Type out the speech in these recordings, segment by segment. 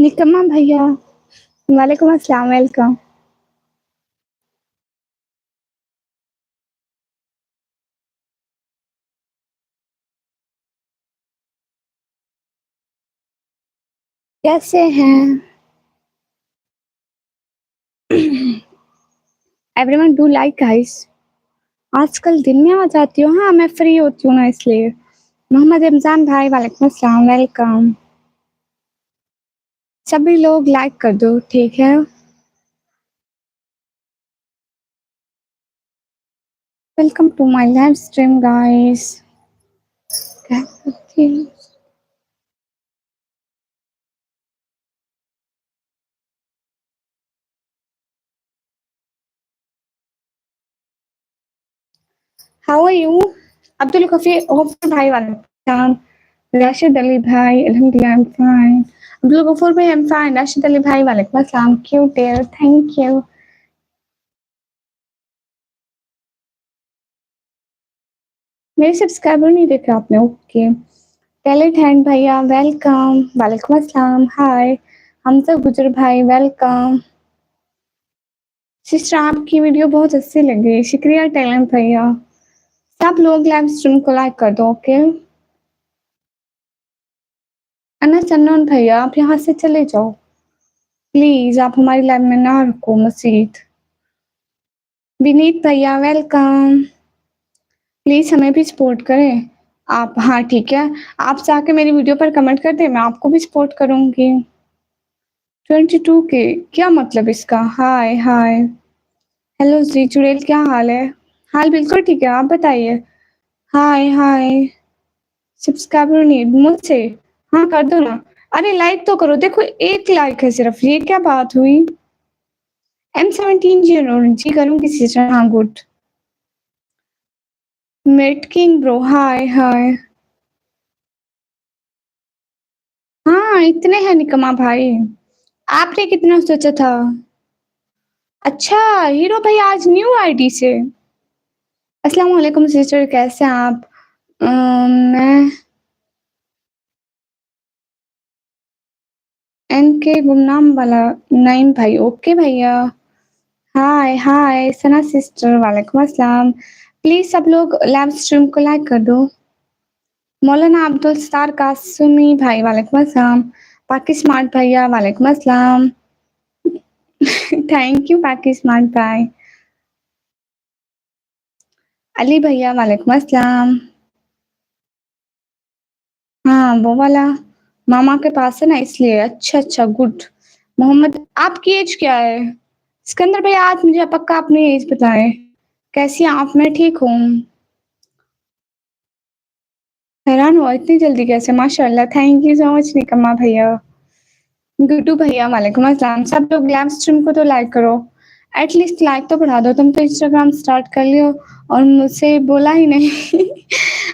निकम्मा भैया। वालेकुम अस्सलाम, वेलकम। कैसे हैं? Everyone do like guys. आजकल दिन में आ जाती हो? हाँ, मैं फ्री होती हूँ ना इसलिए। मोहम्मद रमजान भाई वालेकुम अस्सलाम, वेलकम। सभी लोग लाइक कर दो, ठीक है? Welcome to my live stream guys. How are you? Abdul कफी गफूर भाई वालेकुम। राशिद अली भाई अल्हम्दुलिल्लाह, I am fine. Abdul Gafoor भाई, I am fine. Rashid Ali भाई वालेकुम अस्सलाम, क्यूट डियर, थैंक यू। मेरे सब्सक्राइबर नहीं देखे आपने? ओके। टैलेंट हैंड भैया वेलकम, वालेकुम अस्सलाम, हाय। हमजा गुजर भाई वेलकम। सिस्टर आपकी वीडियो बहुत अच्छी लगी, शुक्रिया टैलेंट भैया। सब लोग लाइव स्ट्रीम को लाइक कर दो, ओके। अनस अन्नोन भैया आप यहाँ से चले जाओ प्लीज, आप हमारी लाइव में ना रुको मसीद। विनीत भैया वेलकम। प्लीज हमें भी सपोर्ट करें आप। हाँ ठीक है, आप जाके मेरी वीडियो पर कमेंट कर दे, मैं आपको भी सपोर्ट करूंगी। 22 के क्या मतलब इसका? हाय हाय। हेलो जी चुड़ैल, क्या हाल है? हाल बिल्कुल ठीक है, आप बताइए। हाय हाय। सब्सक्राइबर नीड मुझसे? हाँ कर दो ना। अरे लाइक तो करो, देखो एक लाइक है सिर्फ, ये क्या बात हुई? M17 जी करूंगी सिस्टर, हाँ गुड। मेट किंग ब्रो, हाय हाय। हाँ इतने हैं निकम्मा भाई, आपने कितना सोचा था? अच्छा हीरो भाई आज न्यू आईडी से। अस्सलाम वालेकुम सिस्टर, कैसे हैं आप? मैं एनके गुमनाम वाला नईम भाई, ओके भैया। हाय हाय सना सिस्टर, वालेकुम अस्सलाम। प्लीज सब लोग लाइव स्ट्रीम को लाइक कर दो। मौलाना अब्दुल सत्तार कासमी भाई वालेकुम अस्सलाम। पाकि स्मार्ट भैया वालेकुम अस्सलाम। थैंक यू पाकि स्मार्ट भाई। अली भैया वालेकुम अस्सलाम। हाँ वो वाला मामा के पास है ना इसलिए। अच्छा अच्छा गुड। मोहम्मद आपकी एज क्या है? सिकंदर भाई आज मुझे पक्का अपनी एज बताएं। कैसी हैं आप? मैं ठीक हूँ। हैरान हुआ इतनी जल्दी कैसे, माशाल्लाह, थैंक यू सो मच निकम्मा भैया। गुड्डू भैया वालेकुम अस्सलाम। सब लोग लाइव स्ट्रीम को तो लाइक करो, एटलीस्ट लाइक तो बढ़ा दो। तुम तो इंस्टाग्राम स्टार्ट कर लियो और मुझसे बोला ही नहीं।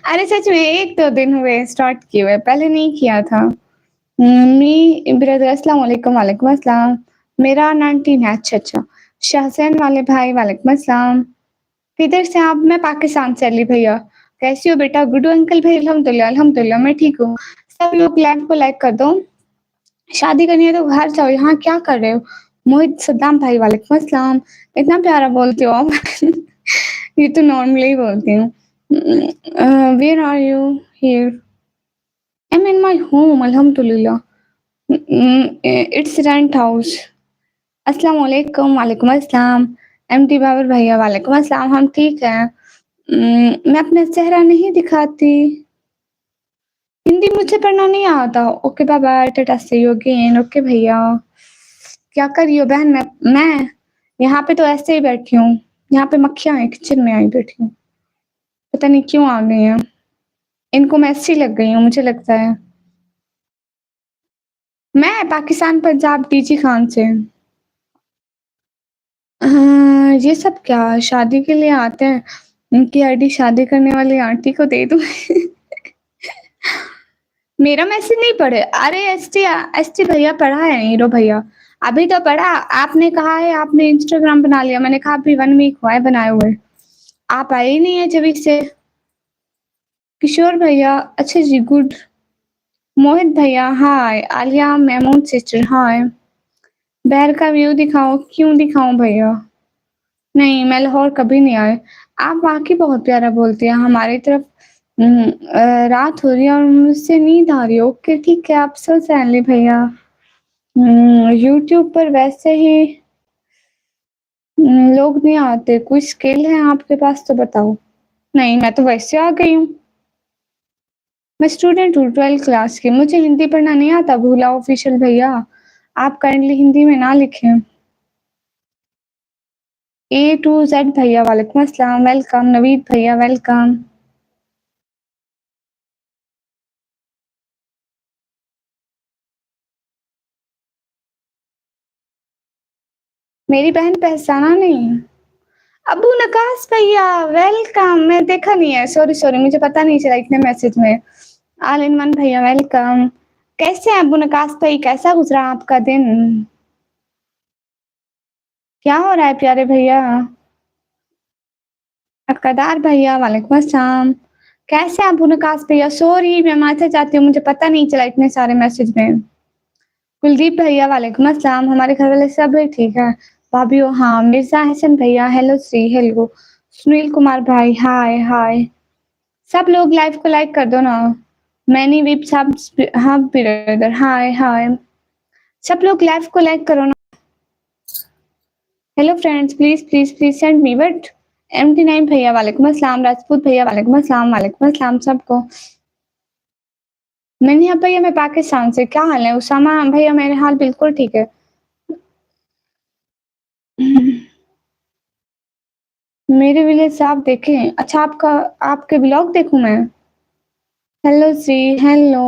अरे सच में एक दो दिन हुए स्टार्ट किए हुए, पहले नहीं किया था। मी ब्रदर अस्सलाम वालेकुम, वालेकुम अस्सलाम। मेरा 19 है। अच्छा अच्छा। शाहसैन वाले भाई वालेकुम अस्सलाम। किधर से आप? मैं पाकिस्तान से। अली भैया कैसी हो बेटा? गुड्डू अंकल भाई अल्हम्दुलिल्लाह अल्हम्दुलिल्लाह मैं ठीक हूँ। सब लोग लाइव को लाइक कर दो। शादी करनी है तो घर जाओ, यहाँ क्या कर रहे हो? मोहित सद्दाम भाई वालेकुम अस्सलाम। इतना प्यारा बोलते हो आप। ये तो नॉर्मली ही बोलती हूँ। Where are you? Here. I am in my home अल्हम्दुलिल्लाह। It's rent house. अस्सलाम वालेकुम, वालेकुम अस्सलाम। एमटी बाबर भैया वालेकुम अस्सलाम, हम ठीक हैं। मैं अपना चेहरा नहीं दिखाती। हिंदी मुझे पढ़ना नहीं आता। Okay bye bye, tata see you again. Okay भैया। क्या कर रही हो बहन? मैं यहाँ पे तो ऐसे ही बैठी हूँ। यहाँ पे मक्खियाँ हैं, किचन में आई बैठी हूँ। पता नहीं क्यों आ गई हैं। इनको मैं अच्छी लग गई हूँ मुझे लगता है। मैं पाकिस्तान पंजाब डीजी खान से। हाँ, ये सब क्या शादी के लिए आते हैं? उनकी आईडी शादी करने वाली आंटी को दे दूँ? मेरा मैसेज नहीं पढ़े? अरे एसटी भैया पढ़ा है, हीरो भैया अभी तो पढ़ा। आपने कहा है आपने इंस्टाग्राम बना लिया, मैंने कहा अभी 1 वीक हुआ है बनाए हुए, आप आए ही नहीं है जब से। किशोर भैया अच्छा जी गुड। मोहित भैया hi. Aliya Memon sister hi. बाहर का व्यू दिखाओ। क्यों दिखाऊं भैया? नहीं, मैं लाहौर कभी नहीं आए। आप वाकई बहुत प्यारा बोलती हैं। हमारी तरफ रात हो रही है और मुझसे नींद आ रही है। ओके ठीक है, आप सो जाइए भैया। यूट्यूब पर वैसे ही लोग नहीं आते। कोई स्किल है आपके पास तो बताओ। नहीं, मैं तो वैसे आ गई हूँ। मैं स्टूडेंट हूँ 12th क्लास की। मुझे हिंदी पढ़ना नहीं आता। भूला ऑफिशियल भैया, आप काइंडली हिंदी में ना लिखें। A to Z भैया वालेकुम अस्सलाम। वेलकम नवीद भैया वेलकम। मेरी बहन पहचाना नहीं? अबू नकाश भैया वेलकम। मैं देखा नहीं है, सॉरी सॉरी, मुझे पता नहीं चला इतने मैसेज में। आल इन वन भैया वेलकम। कैसे हैं अबू नकाश भाई? कैसा गुजरा आपका दिन? क्या हो रहा है प्यारे भैया? अक्कादार भैया वालेकुम अस्सलाम। कैसे हैं अबू नकाश भैया? सॉरी मैं माफी चाहती हूँ, मुझे पता नहीं चला इतने सारे मैसेज में। कुलदीप भैया वालेकुम अस्सलाम। हमारे घर वाले सब ठीक है। भाभी हो? हाँ। मिर्जा हसन भैया हेलो श्री हेलो। सुनील कुमार भाई हाय हाय। सब लोग लाइव को लाइक कर दो ना। मैनी विप सब। हाँ ब्रदर हाय हाय। सब लोग लाइव को लाइक करो ना। Hello friends, please please please send me but. MT9 भैया वालेकुम अस्सलाम। राजपूत भैया वालेकुम अस्सलाम। वालेकुम अस्सलाम सबको। मैंने भैया मैं पाकिस्तान से। क्या हाल है उसामा भैया? मेरे हाल बिल्कुल ठीक है। मेरे विलेज से आप देखें? अच्छा, आपका आपके ब्लॉग देखूं मैं? हेलो जी हेलो।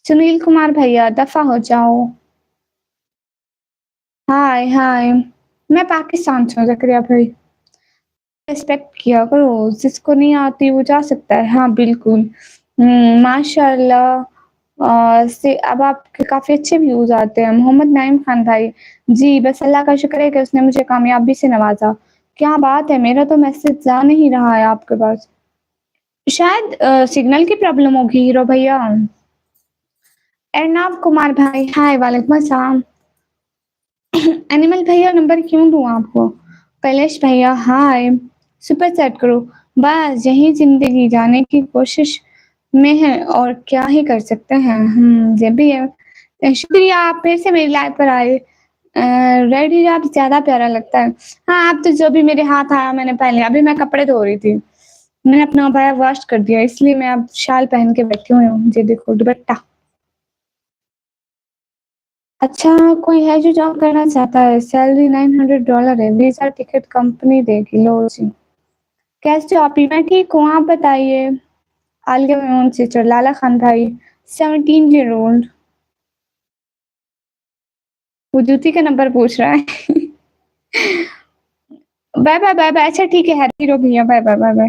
सुनील कुमार भैया दफा हो जाओ। हाय हाय। मैं पाकिस्तान से हूँ जकरिया भाई। रिस्पेक्ट किया करो, जिसको नहीं आती वो जा सकता है। हाँ बिल्कुल। माशाल्लाह। से अब आपके काफी अच्छे व्यूज आते हैं। मोहम्मद नाइम खान भाई। जी बस अल्लाह का शुक्र है कि उसने मुझे कामयाबी से नवाजा। क्या बात है, मेरा तो मैसेज जा नहीं रहा है आपके पास। शायद सिग्नल की प्रॉब्लम होगी हीरो भैया। अर्नाब कुमार भाई हाय वालेकुम अस्सलाम। एनिमल भैया नंबर क्यों दूं आपको? कैलेश भैया हाय। सुपर चैट करो। बस यही जिंदगी जाने की कोशिश में है और क्या ही कर सकते हैं। ये भी है। शुक्रिया आप फिर से मेरी लाइव पर आए। रेड हिजाब ज्यादा प्यारा लगता है। हाँ, आप तो जो भी मेरे हाथ आया मैंने पहन लिया। अभी मैं कपड़े धो रही थी। मैंने अपना अबाया वॉश कर दिया, इसलिए मैं अब शाल पहन के बैठी हुई हूँ। ये देखो दुपट्टा। अच्छा, कोई है जो जॉब करना चाहता है? सैलरी $900 है। वीजा टिकट कंपनी देगी। लो जी। कैसे हो आप? मैं ठीक हूँ, आप बताइए। आलिया मेमन सिस्टर लाला खान भाई 17 year old। वो जूती का नंबर पूछ रहा है। Bye bye bye bye. अच्छा ठीक है हैप्पी रो भैया। Bye bye bye bye.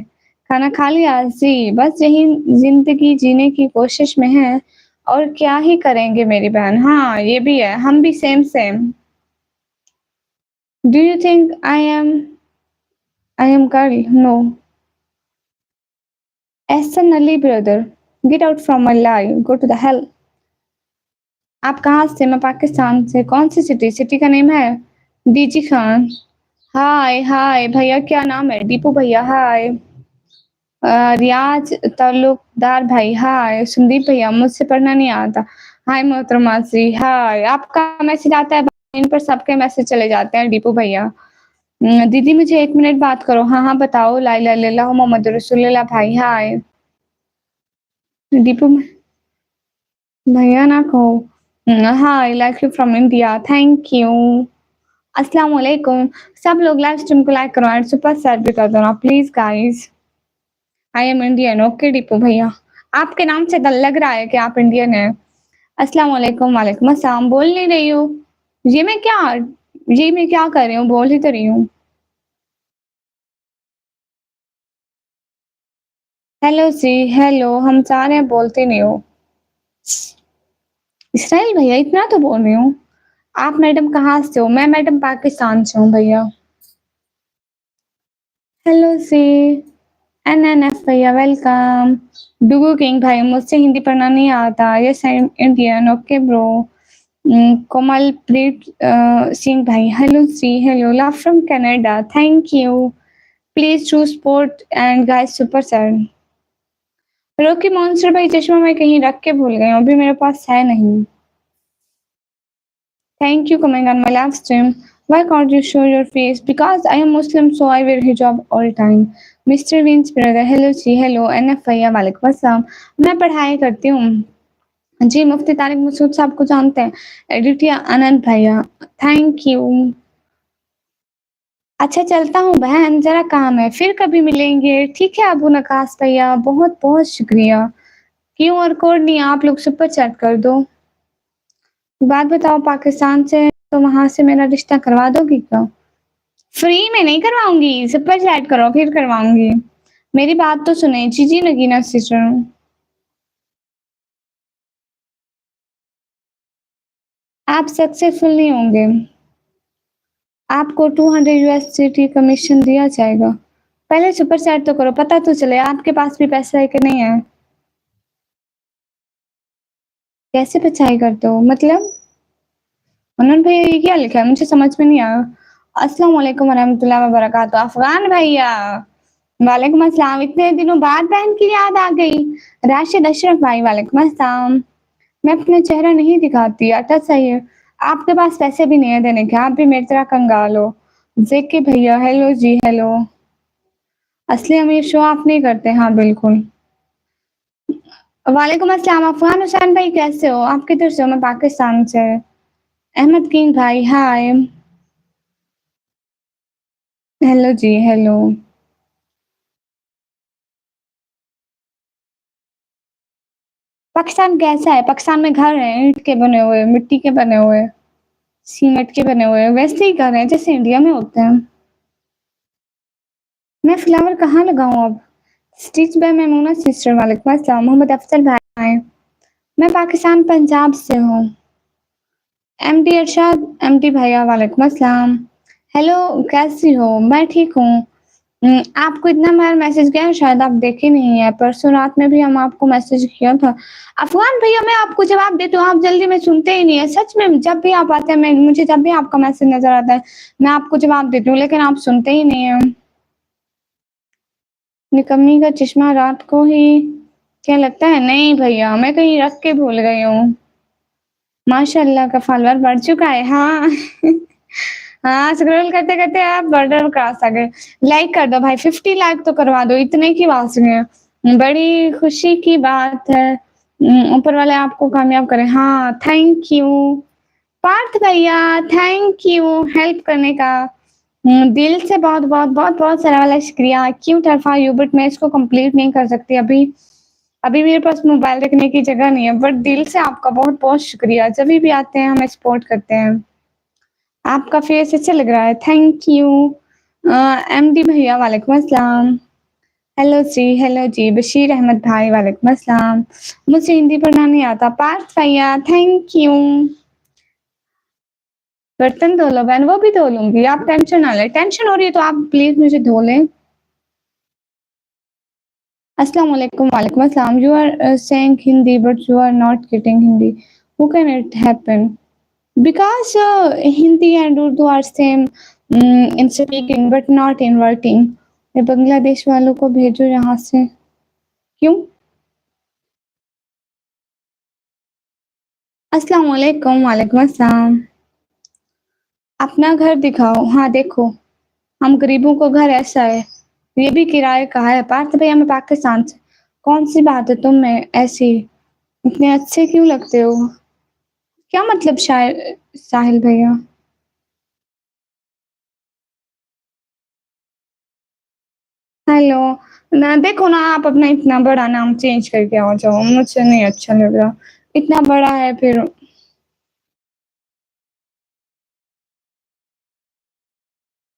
खाना खा लिया जी? बस यही जिंदगी जीने की कोशिश में है। और क्या ही करेंगे मेरी बहन। हाँ ये भी है, हम भी same same. Do you think I am girl? No. Ehsan Ali brother get out from my life, go to the hell. आप कहाँ से? मैं पाकिस्तान से। कौन सी सिटी? सिटी का नेम है डीजी खान। हाय हाय भैया, क्या नाम है? दीपू भैया हाय। रियाज ताल्लुकदार भाई हाय। संदीप भैया मुझसे पढ़ना नहीं आता। हाय मोहतरमा जी हाय। आपका मैसेज आता है इन पर सबके मैसेज चले जाते हैं दीपू भैया। दीदी मुझे 1 मिनट बात करो। हाँ हाँ बताओ। ला इलाहा इल्लल्लाह मोहम्मद रसूलुल्लाह भाई हाय। दीपू भैया ना कहो। हाय like you from India. Thank you. अस्सलाम वालेकुम। सब लोग लाइव स्ट्रीम को लाइक करो एंड सुपर चैट भी कर दो ना please guys. I am Indian. Okay Deepu भैया, आपके नाम से लग रहा है कि आप इंडियन है। अस्सलाम वालेकुम। वालेकुम अस्सलाम। बोल नहीं रही हूँ? ये मैं क्या ये मैं क्या कर रही हूँ? बोल ही तो रही हूँ। हेलो जी हेलो। हम चाह रहे हैं बोलते नहीं हो। इसराइल भैया इतना तो बोल रही हूँ। आप मैडम कहाँ से हो? मैं मैडम पाकिस्तान से हूँ भैया। हेलो जी। एनएनएफ भैया वेलकम। डुगू किंग भाई मुझसे हिंदी पढ़ना नहीं आता। Yes I am Indian okay bro. Komalpreet Singh भाई hello see hello love from Canada thank you. Please choose sport and guys super sad. Rocky monster भाई चश्मा मैं कहीं रख के भूल गई हूँ अभी मेरे पास है नहीं। Thank you coming on my live stream. Why can't you show your face? Because I am Muslim, so I wear hijab all the time. Mr. Vince brother, hello ji, hello NF भैया वालेकुम अस्सलाम। मैं पढ़ाई करती हूँ। जी मुफ्ती तारिक मसूद साहब को जानते हैं। एडिटिया आनंद भैया, थैंक यू। अच्छा चलता हूँ बहन, जरा काम है, फिर कभी मिलेंगे। ठीक है अबू नकाश भैया, बहुत बहुत शुक्रिया। क्यूआर कोड नहीं, आप लोग सुपर चैट कर दो। बात बताओ, पाकिस्तान से तो वहां से मेरा रिश्ता करवा दोगी क्या? फ्री में नहीं करवाऊंगी, सुपर चैट करो फिर करवाऊंगी। मेरी बात तो सुने जी जी नगीना सिस्टर। आप सक्सेसफुल नहीं होंगे, आपको 200 यूएसडीटी कमीशन दिया जाएगा। पहले सुपर चैट तो करो, पता तो चले आपके पास भी पैसा है कि नहीं है। कैसे बचाई करते हो मतलब? मनोज भैया ये क्या लिखा है, मुझे समझ में नहीं आया। अस्सलाम वालेकुम वरहमतुल्लाहि वबरकातुहू। अफगान भैया वालेकुम अस्सलाम, इतने दिनों बाद बहन की याद आ गई। राशिद अशरफ भाई वालेकुम अस्सलाम। मैं अपना चेहरा नहीं दिखाती, अच्छा सही है। आपके पास पैसे भी नहीं है देने के, आप भी मेरी तरह कंगाल हो। जेके भैया हेलो जी हेलो। असली अमीर शो ऑफ नहीं करते, हाँ बिल्कुल। वालेकुम अस्सलाम अफगान हुसैन भाई, कैसे हो आप? किधर से हो? मैं पाकिस्तान से। अहमद किंग भाई हाय। हेलो जी हेलो। पाकिस्तान कैसा है? पाकिस्तान में घर हैं ईंट के बने हुए, मिट्टी के बने हुए, सीमेंट के बने हुए, वैसे ही घर हैं जैसे इंडिया में होते हैं। मैं फ्लावर कहाँ लगाऊं अब? स्टिच बाय मेमूना सिस्टर वालेकुम अस्सलाम। मोहम्मद अफजल भाई, मैं पाकिस्तान पंजाब से हूँ। एमडी अरशद एमडी भैया वालेकुम अस्सलाम। हेलो कैसी हो? मैं ठीक हूँ। आपको इतना बार मैसेज किया है, शायद आप देखे नहीं है। परसों रात में भी हम आपको मैसेज किया था। अफगान भैया मैं आपको जवाब देती हूँ, आप जल्दी में सुनते ही नहीं है। सच में जब भी आप आते हैं, मैं मुझे जब भी आपका मैसेज नजर आता है मैं आपको जवाब देती हूँ, लेकिन आप सुनते ही नहीं है। निकम्मी का चश्मा रात को ही क्या लगता है? नहीं भैया मैं कहीं रख के भूल गई हूँ। माशाल्लाह का फॉलोअर बढ़ चुका है, हाँ। हाँ स्क्रॉल करते करते आप बॉर्डर क्रॉस आ गए। लाइक कर दो भाई, 50 लाइक तो करवा दो, इतने की वासनी है, बड़ी खुशी की बात है। ऊपर वाले आपको कामयाब करें, हाँ थैंक यू। पार्थ भैया थैंक यू हेल्प करने का। दिल से बहुत बहुत बहुत बहुत सारा वाला शुक्रिया। क्यों टरफा यू, बट मैं इसको कंप्लीट नहीं कर सकती अभी। अभी मेरे पास मोबाइल रखने की जगह नहीं है, बट दिल से आपका बहुत बहुत शुक्रिया। जब भी आते हैं हमें सपोर्ट करते हैं। आपका फेस अच्छा लग रहा है, थैंक यू। एमडी भैया वालेकुम अस्सलाम। हेलो जी हेलो जी। बशीर अहमद भाई वालेकुम अस्सलाम। मुझे हिंदी पढ़ना नहीं आता। पार्थ भैया थैंक यू। बर्तन धो लो बहन, वो भी धो लूंगी, आप टेंशन ना ले। टेंशन हो रही है तो आप प्लीज मुझे धो लें। अस्सलाम वालेकुम वालेकुम अस्सलाम। You are saying Hindi but you are not getting Hindi. How can it happen? Because Hindi and Urdu are same in speaking but not in writing. ये बांग्लादेश वालों को भेजो यहाँ से। क्यों? अस्सलाम वालेकुम वालेकुम अस्सलाम। अपना घर दिखाओ, हाँ देखो हम गरीबों को घर ऐसा है, ये भी किराए का है। पार्थ भैया मैं पाकिस्तान से। कौन सी बात है तुम में ऐसी, इतने अच्छे क्यों लगते हो? क्या मतलब शायर साहिल भैया? हेलो। ना देखो ना, आप अपना इतना बड़ा नाम चेंज करके आ जाओ, मुझे नहीं अच्छा लग रहा। इतना बड़ा है फिर।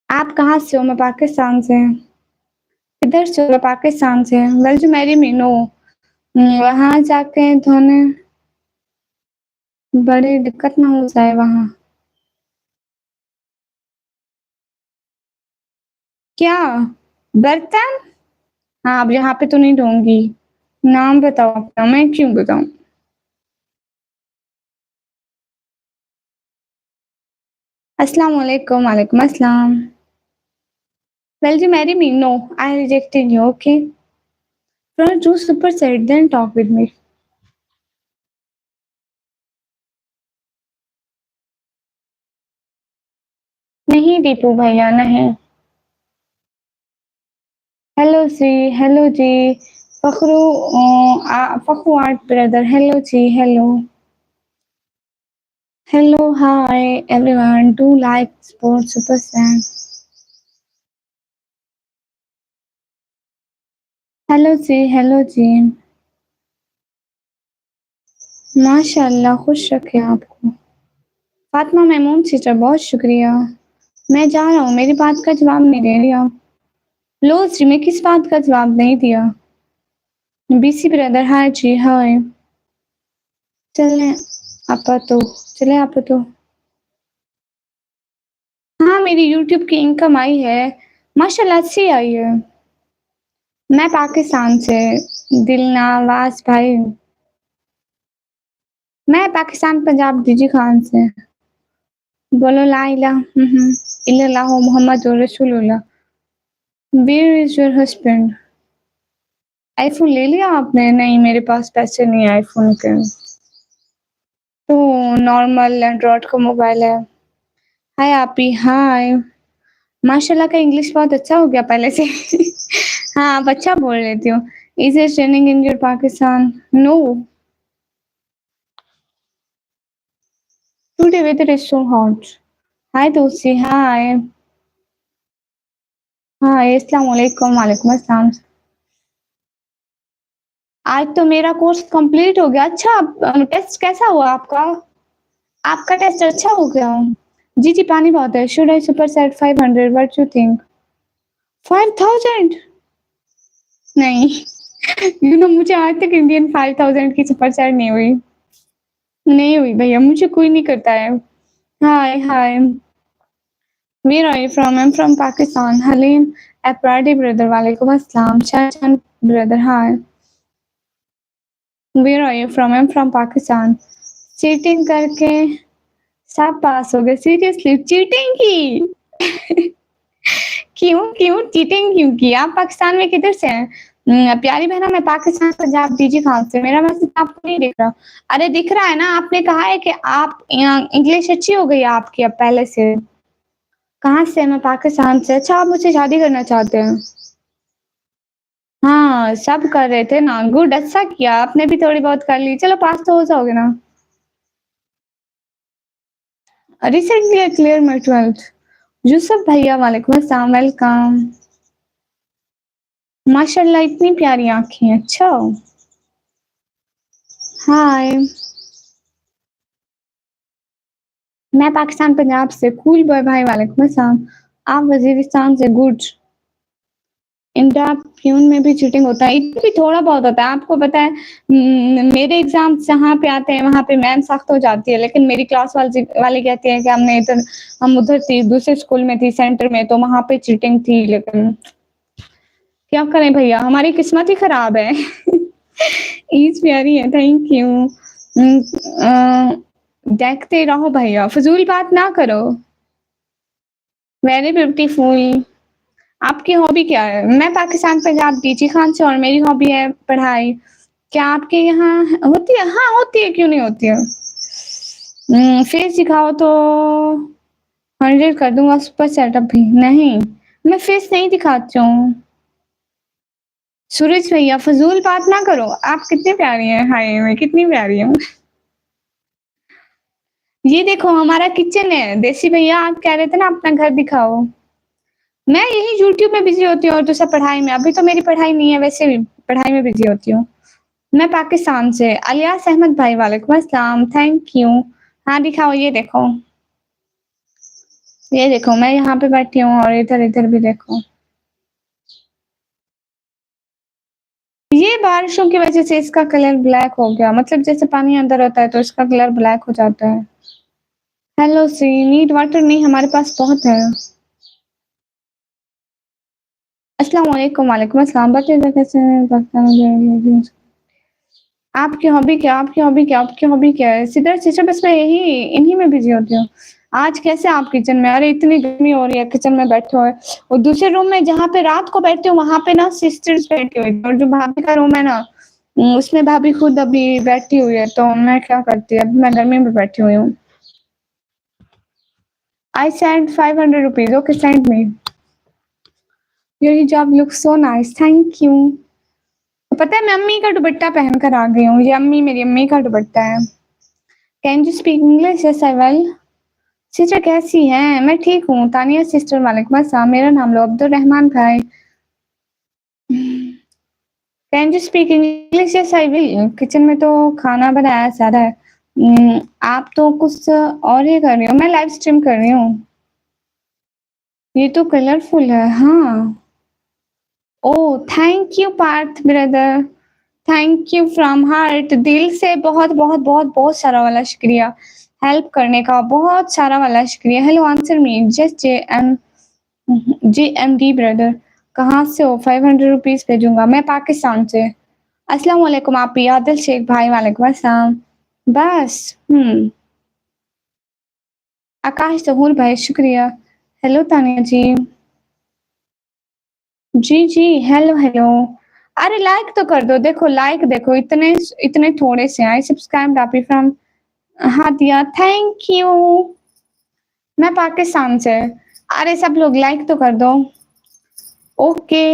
आप कहाँ से हो? मैं पाकिस्तान से। इधर से हो? मैं पाकिस्तान से। Well to marry me no. वहां जाके धोने बड़ी दिक्कत ना हो जाए वहां। क्या? बर्तन? हाँ, अब यहाँ पे तो नहीं दूँगी। नाम बताओ अपना, मैं क्यों बताऊँ? अस्सलाम वालेकुम, वालेकुम अस्सलाम। Well, you marry me? No, I rejected you, okay? Don't do super sad, then talk with me. नहीं दीपू भैया, नहीं। हेलो जी। Fakhru Fakhu art brother, hello जी, hello. Hello, hi everyone. Do like sports super fan. Hello जी। माशाल्लाह, खुश रखे आपको। फातिमा महमूद सिस्टर, बहुत शुक्रिया। मैं जा रहा हूँ, मेरी बात का जवाब नहीं दे रही आप। लो जी, मैं किस बात का जवाब नहीं दिया? बीसी ब्रदर, हाय जी, हाय। चलें आपा तो, चले आप तो। हाँ, मेरी यूट्यूब की इनकम आई है। माशाल्लाह अच्छी आई है। मैं पाकिस्तान से, दिलनवाज भाई। मैं पाकिस्तान पंजाब डीजी खान से। बोलो ला इलाहा इल्लल्लाहु मुहम्मदुर रसूलुल्लाह। Where is your husband? IPhone ले लिया आपने? नहीं, मेरे पास पैसे नहीं है आईफोन के। तो नॉर्मल एंड्रॉइड का मोबाइल है। हाय आपी, हाय। माशाल्लाह का इंग्लिश बहुत अच्छा हो गया पहले से। हाँ, आप अच्छा बोल लेती हो। Is it raining in your Pakistan? No, today weather is so hot. Hi दोस्ती, हाय। हाय, अस्सलाम वालेकुम, वालेकुम अस्सलाम। आज तो मेरा कोर्स कंप्लीट हो गया। अच्छा, टेस्ट कैसा हुआ आपका? आपका टेस्ट अच्छा हो गया? जी, जी, पानी बहुत है। Should I super set 500? What you think? 5000? नहीं। मुझे आज तक इंडियन 5000 की सुपर सेट नहीं हुई। नहीं हुई भैया, मुझे कोई नहीं करता है। हाय, हाय। Where are you from? I'm from Pakistan. Halim Apradi brother, Walaikum Assalam. Shahjan brother, hi. Where are you from? I'm from Pakistan. Cheating करके सब पास हो गए। सीरियसली चीटिंग की? क्यों क्यों चीटिंग क्यों की? आप पाकिस्तान में किधर से हैं? प्यारी बहना, मैं पाकिस्तान पंजाब डीजी खान से। मेरा मैसेज आपको नहीं दिख रहा? अरे दिख रहा है ना, आपने कहा है कि आप इंग्लिश अच्छी हो गई है आपकी अब पहले से। कहाँ से? मैं पाकिस्तान से। अच्छा, आप मुझसे शादी करना चाहते हैं? हाँ, सब कर रहे थे ना। गुड, अच्छा किया आपने भी थोड़ी बहुत कर ली। चलो पास तो हो जाओगे ना। Recently clear my 12th। Yusuf भैया, वालेकुम अस्सलाम, वेलकम। माशाल्लाह, इतनी प्यारी आंखें। अच्छा, हाय। मैं पाकिस्तान पंजाब से। कूल बॉय भाई, वालेकुम अस्सलाम। आप वजीरिस्तान से। गुड। इंडिया प्यून में भी चीटिंग होता है? इतना भी थोड़ा बहुत होता है। आपको पता है, मेरे एग्जाम जहाँ पे आते हैं वहाँ पे मैम सख्त हो जाती है, लेकिन मेरी क्लास वाली कहती है कि हम उधर थी, दूसरे स्कूल में थी, सेंटर में, तो वहाँ पे चीटिंग थी। लेकिन क्या करें भैया, हमारी किस्मत ही खराब है। ईद प्यारी है, थैंक यू। देखते रहो भैया, फजूल बात ना करो। Very beautiful. आपकी हॉबी क्या है? मैं पाकिस्तान पंजाब डीजी खान से, और मेरी हॉबी है पढ़ाई। क्या आपके यहाँ होती है? हाँ होती है, क्यों नहीं होती है। फेस दिखाओ तो 100 कर दूंगा सुपर सेटअप भी। नहीं, मैं फेस नहीं दिखाती हूँ। सूरज भैया, फजूल बात ना करो। आप कितनी प्यारी हैं। हाय, मैं कितनी प्यारी हूँ। ये देखो हमारा किचन है। देसी भैया, आप कह रहे थे ना अपना घर दिखाओ। मैं यही यूट्यूब में बिजी होती हूँ और दूसरा पढ़ाई में। अभी तो मेरी पढ़ाई नहीं है, वैसे भी पढ़ाई में बिजी होती हूँ। मैं पाकिस्तान से। अलियास अहमद भाई, वालेकुम अस्सलाम, थैंक यू। हाँ दिखाओ, ये देखो। ये देखो, मैं यहाँ पे बैठी हूँ और इधर इधर भी देखो। ये बारिशों की वजह से इसका कलर ब्लैक हो गया। मतलब जैसे पानी अंदर होता है तो इसका कलर ब्लैक हो जाता है। हेलो सी, नीड वाटर? नहीं, हमारे पास बहुत है। अस्सलाम वालेकुम, वालेकुम अस्सलाम। बताइए कैसे हैं? आपकी हॉबी क्या आपकी हॉबी क्या आपकी हॉबी क्या है? सिदर सिस्टर बस मैं यही इन्हीं में बिज़ी होती हूँ। आज कैसे आप किचन में? अरे इतनी गर्मी हो रही है, किचन में बैठे हुए और दूसरे रूम में जहाँ पे रात को बैठती हूँ, वहाँ पे ना सिस्टर्स बैठी हुई थी और जो भाभी का रूम है ना उसमें भाभी खुद अभी बैठी हुई है, तो मैं क्या करती अभी मैं गर्मी में बैठी हुई हूँ। I sent 500 rupees. Okay, send me. Your hijab looks so nice. Thank you. पता है मैं अम्मी का दुपट्टा पहन कर आ गई हूँ। ये अम्मी मेरी अम्मी का दुपट्टा है। Can you speak English? Yes I will. Sister कैसी हैं? मैं ठीक हूँ। तानिया सिस्टर वालेकुम अस्सलाम। मेरा नाम लो अब्दुल रहमान भाई। Can you speak English? Yes I will. Kitchen में तो खाना बनाया सारा है। आप तो कुछ और ही कर रही हो। मैं लाइव स्ट्रीम कर रही हूँ। ये तो कलरफुल है। हाँ। Oh! Thank you Parth brother. Thank you from heart. दिल से बहुत-बहुत बहुत-बहुत सारा वाला शुक्रिया। हेल्प करने का बहुत सारा वाला शुक्रिया। Hello answer me just JMD brother. कहाँ से हो? 500 रुपीज़ भेजूँगा। मैं पाकिस्तान से। अस्सलाम वालेकुम आपी आदिल शेख भाई वालेकुम अस्सलाम। बस आकाश ज़हूर भाई शुक्रिया। हेलो तानिया जी। जी, जी। Hello, hello. अरे लाइक तो कर दो। देखो लाइक देखो इतने इतने थोड़े से आए subscribe Rafi from Hadiya thank you. मैं पाकिस्तान से। अरे सब लोग लाइक तो कर दो। ओके।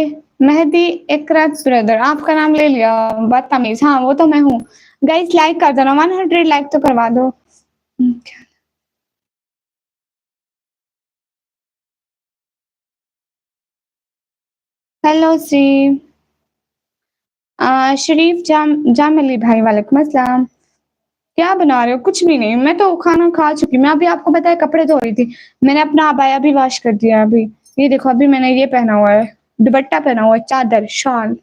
मेहदी इकरत ब्रदर आपका नाम ले लिया बदतमीज। हाँ, वो तो मैं हूँ। गाइस लाइक कर दो ना 100 लाइक तो करवा दो। हेलो जी। शरीफ जामिली भाई वालेकुम अस्सलाम। क्या बना रहे हो? कुछ भी नहीं, मैं तो खाना खा चुकी हूँ। मैं अभी आपको बताया कपड़े धो रही थी। मैंने अपना अबाया भी वॉश कर दिया अभी। ये देखो अभी मैंने ये पहना हुआ है, दुपट्टा पहना हुआ है, चादर, शॉल।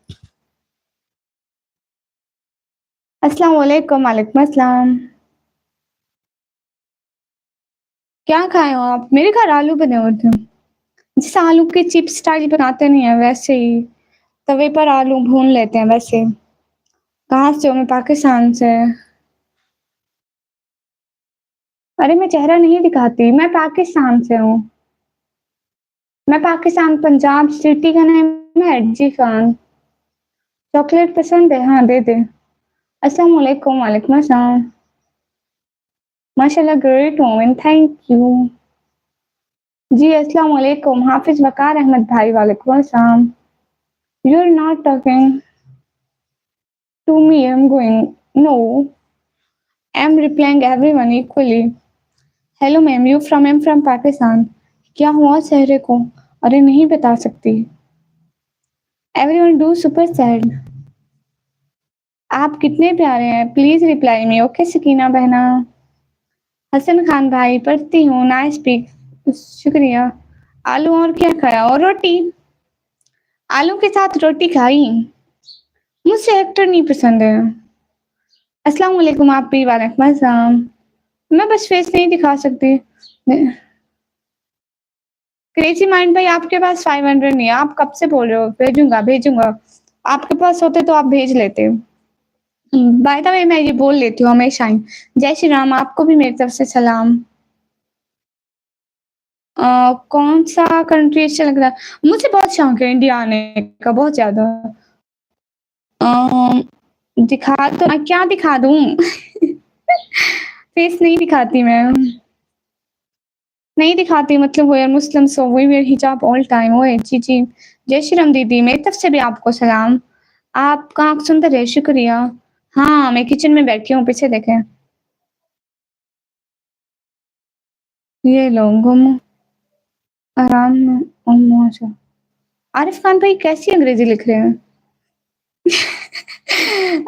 अस्सलाम वालेकुम, वालेकुम अस्सलाम। क्या खाए हो आप? मेरे घर आलू बने हुए थे। जैसे आलू के चिप्स स्टाइल बनाते नहीं है वैसे ही, तवे पर आलू भून लेते हैं वैसे। कहाँ से हो? मैं पाकिस्तान से। अरे मैं चेहरा नहीं दिखाती, मैं पाकिस्तान से हूँ। मैं पाकिस्तान पंजाब सिटी का नाम है एडजी खान। चॉकलेट पसंद है? हाँ, दे दे। अस्सलाम वालेकुम, वालेकुम अस्सलाम। माशाल्लाह ग्रेट वूमन, थैंक यू। जी, अस्सलाम वालेकुम, हाफिज़ वक़ार अहमद भाई, वालेकुम अस्सलाम। You are not talking to me, I am going no, I am replying everyone equally. Hello ma'am, I am from Pakistan. क्या हुआ चेहरे को? अरे नहीं बता सकती। Everyone do super sad. आप कितने प्यारे हैं, please reply me. Okay Sakina बहना। हसन खान भाई पढ़ती हूँ, नाइस स्पीक। शुक्रिया। आलू और क्या खाया? और रोटी। आलू के साथ रोटी खाई। मुझे एक्टर नहीं पसंद है। अस्सलाम वालेकुम आप भी वालेकुम अस्सलाम। मैं बस फेस नहीं दिखा सकती। क्रेजी माइंड भाई आपके पास 500 नहीं है, आप कब से बोल रहे हो? भेजूँगा, भेजूँगा। आपके पास होते तो आप भेज लेते। बाय द वे मैं ये बोल लेती हूँ हमेशा ही। जय श्री राम, आपको भी मेरी तरफ से सलाम। कौन-सा कंट्री अच्छा लग रहा है? मुझे बहुत शौक है इंडिया आने का, बहुत ज़्यादा। अ, दिखा तो क्या दिखा दूँ? फेस नहीं दिखाती मैं। नहीं दिखाती मतलब we are Muslim so we wear hijab all time. ओए जी, जी। जय श्री राम दीदी, मेरी तरफ से भी आपको सलाम। आपका आँख सुंदर है, शुक्रिया। हाँ, मैं किचन में बैठी हूँ, पीछे देखें। ये लो गुम आराम में अच्छा। आरिफ खान भाई कैसी अंग्रेज़ी लिख रहे हैं?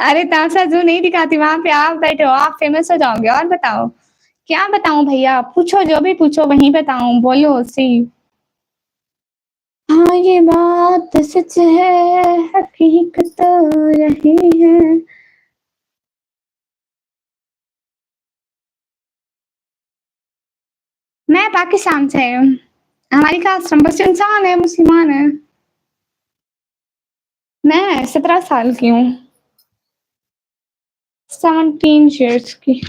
अरे तामसा ज़ू नहीं दिखाती, वहाँ पे आप बैठे हो, आप फ़ेमस हो जाओगे। और बताओ, क्या बताऊँ भैया? पूछो जो भी पूछो वहीं बताऊँ, बोलो सी। हाँ, ये बात सच है, हकीकत यही है। मैं पाकिस्तान से हूँ। हमारी कास्ट हम बस इंसान है, मुसलमान है। मैं 17 साल की हूँ। 17 ईयर्स की।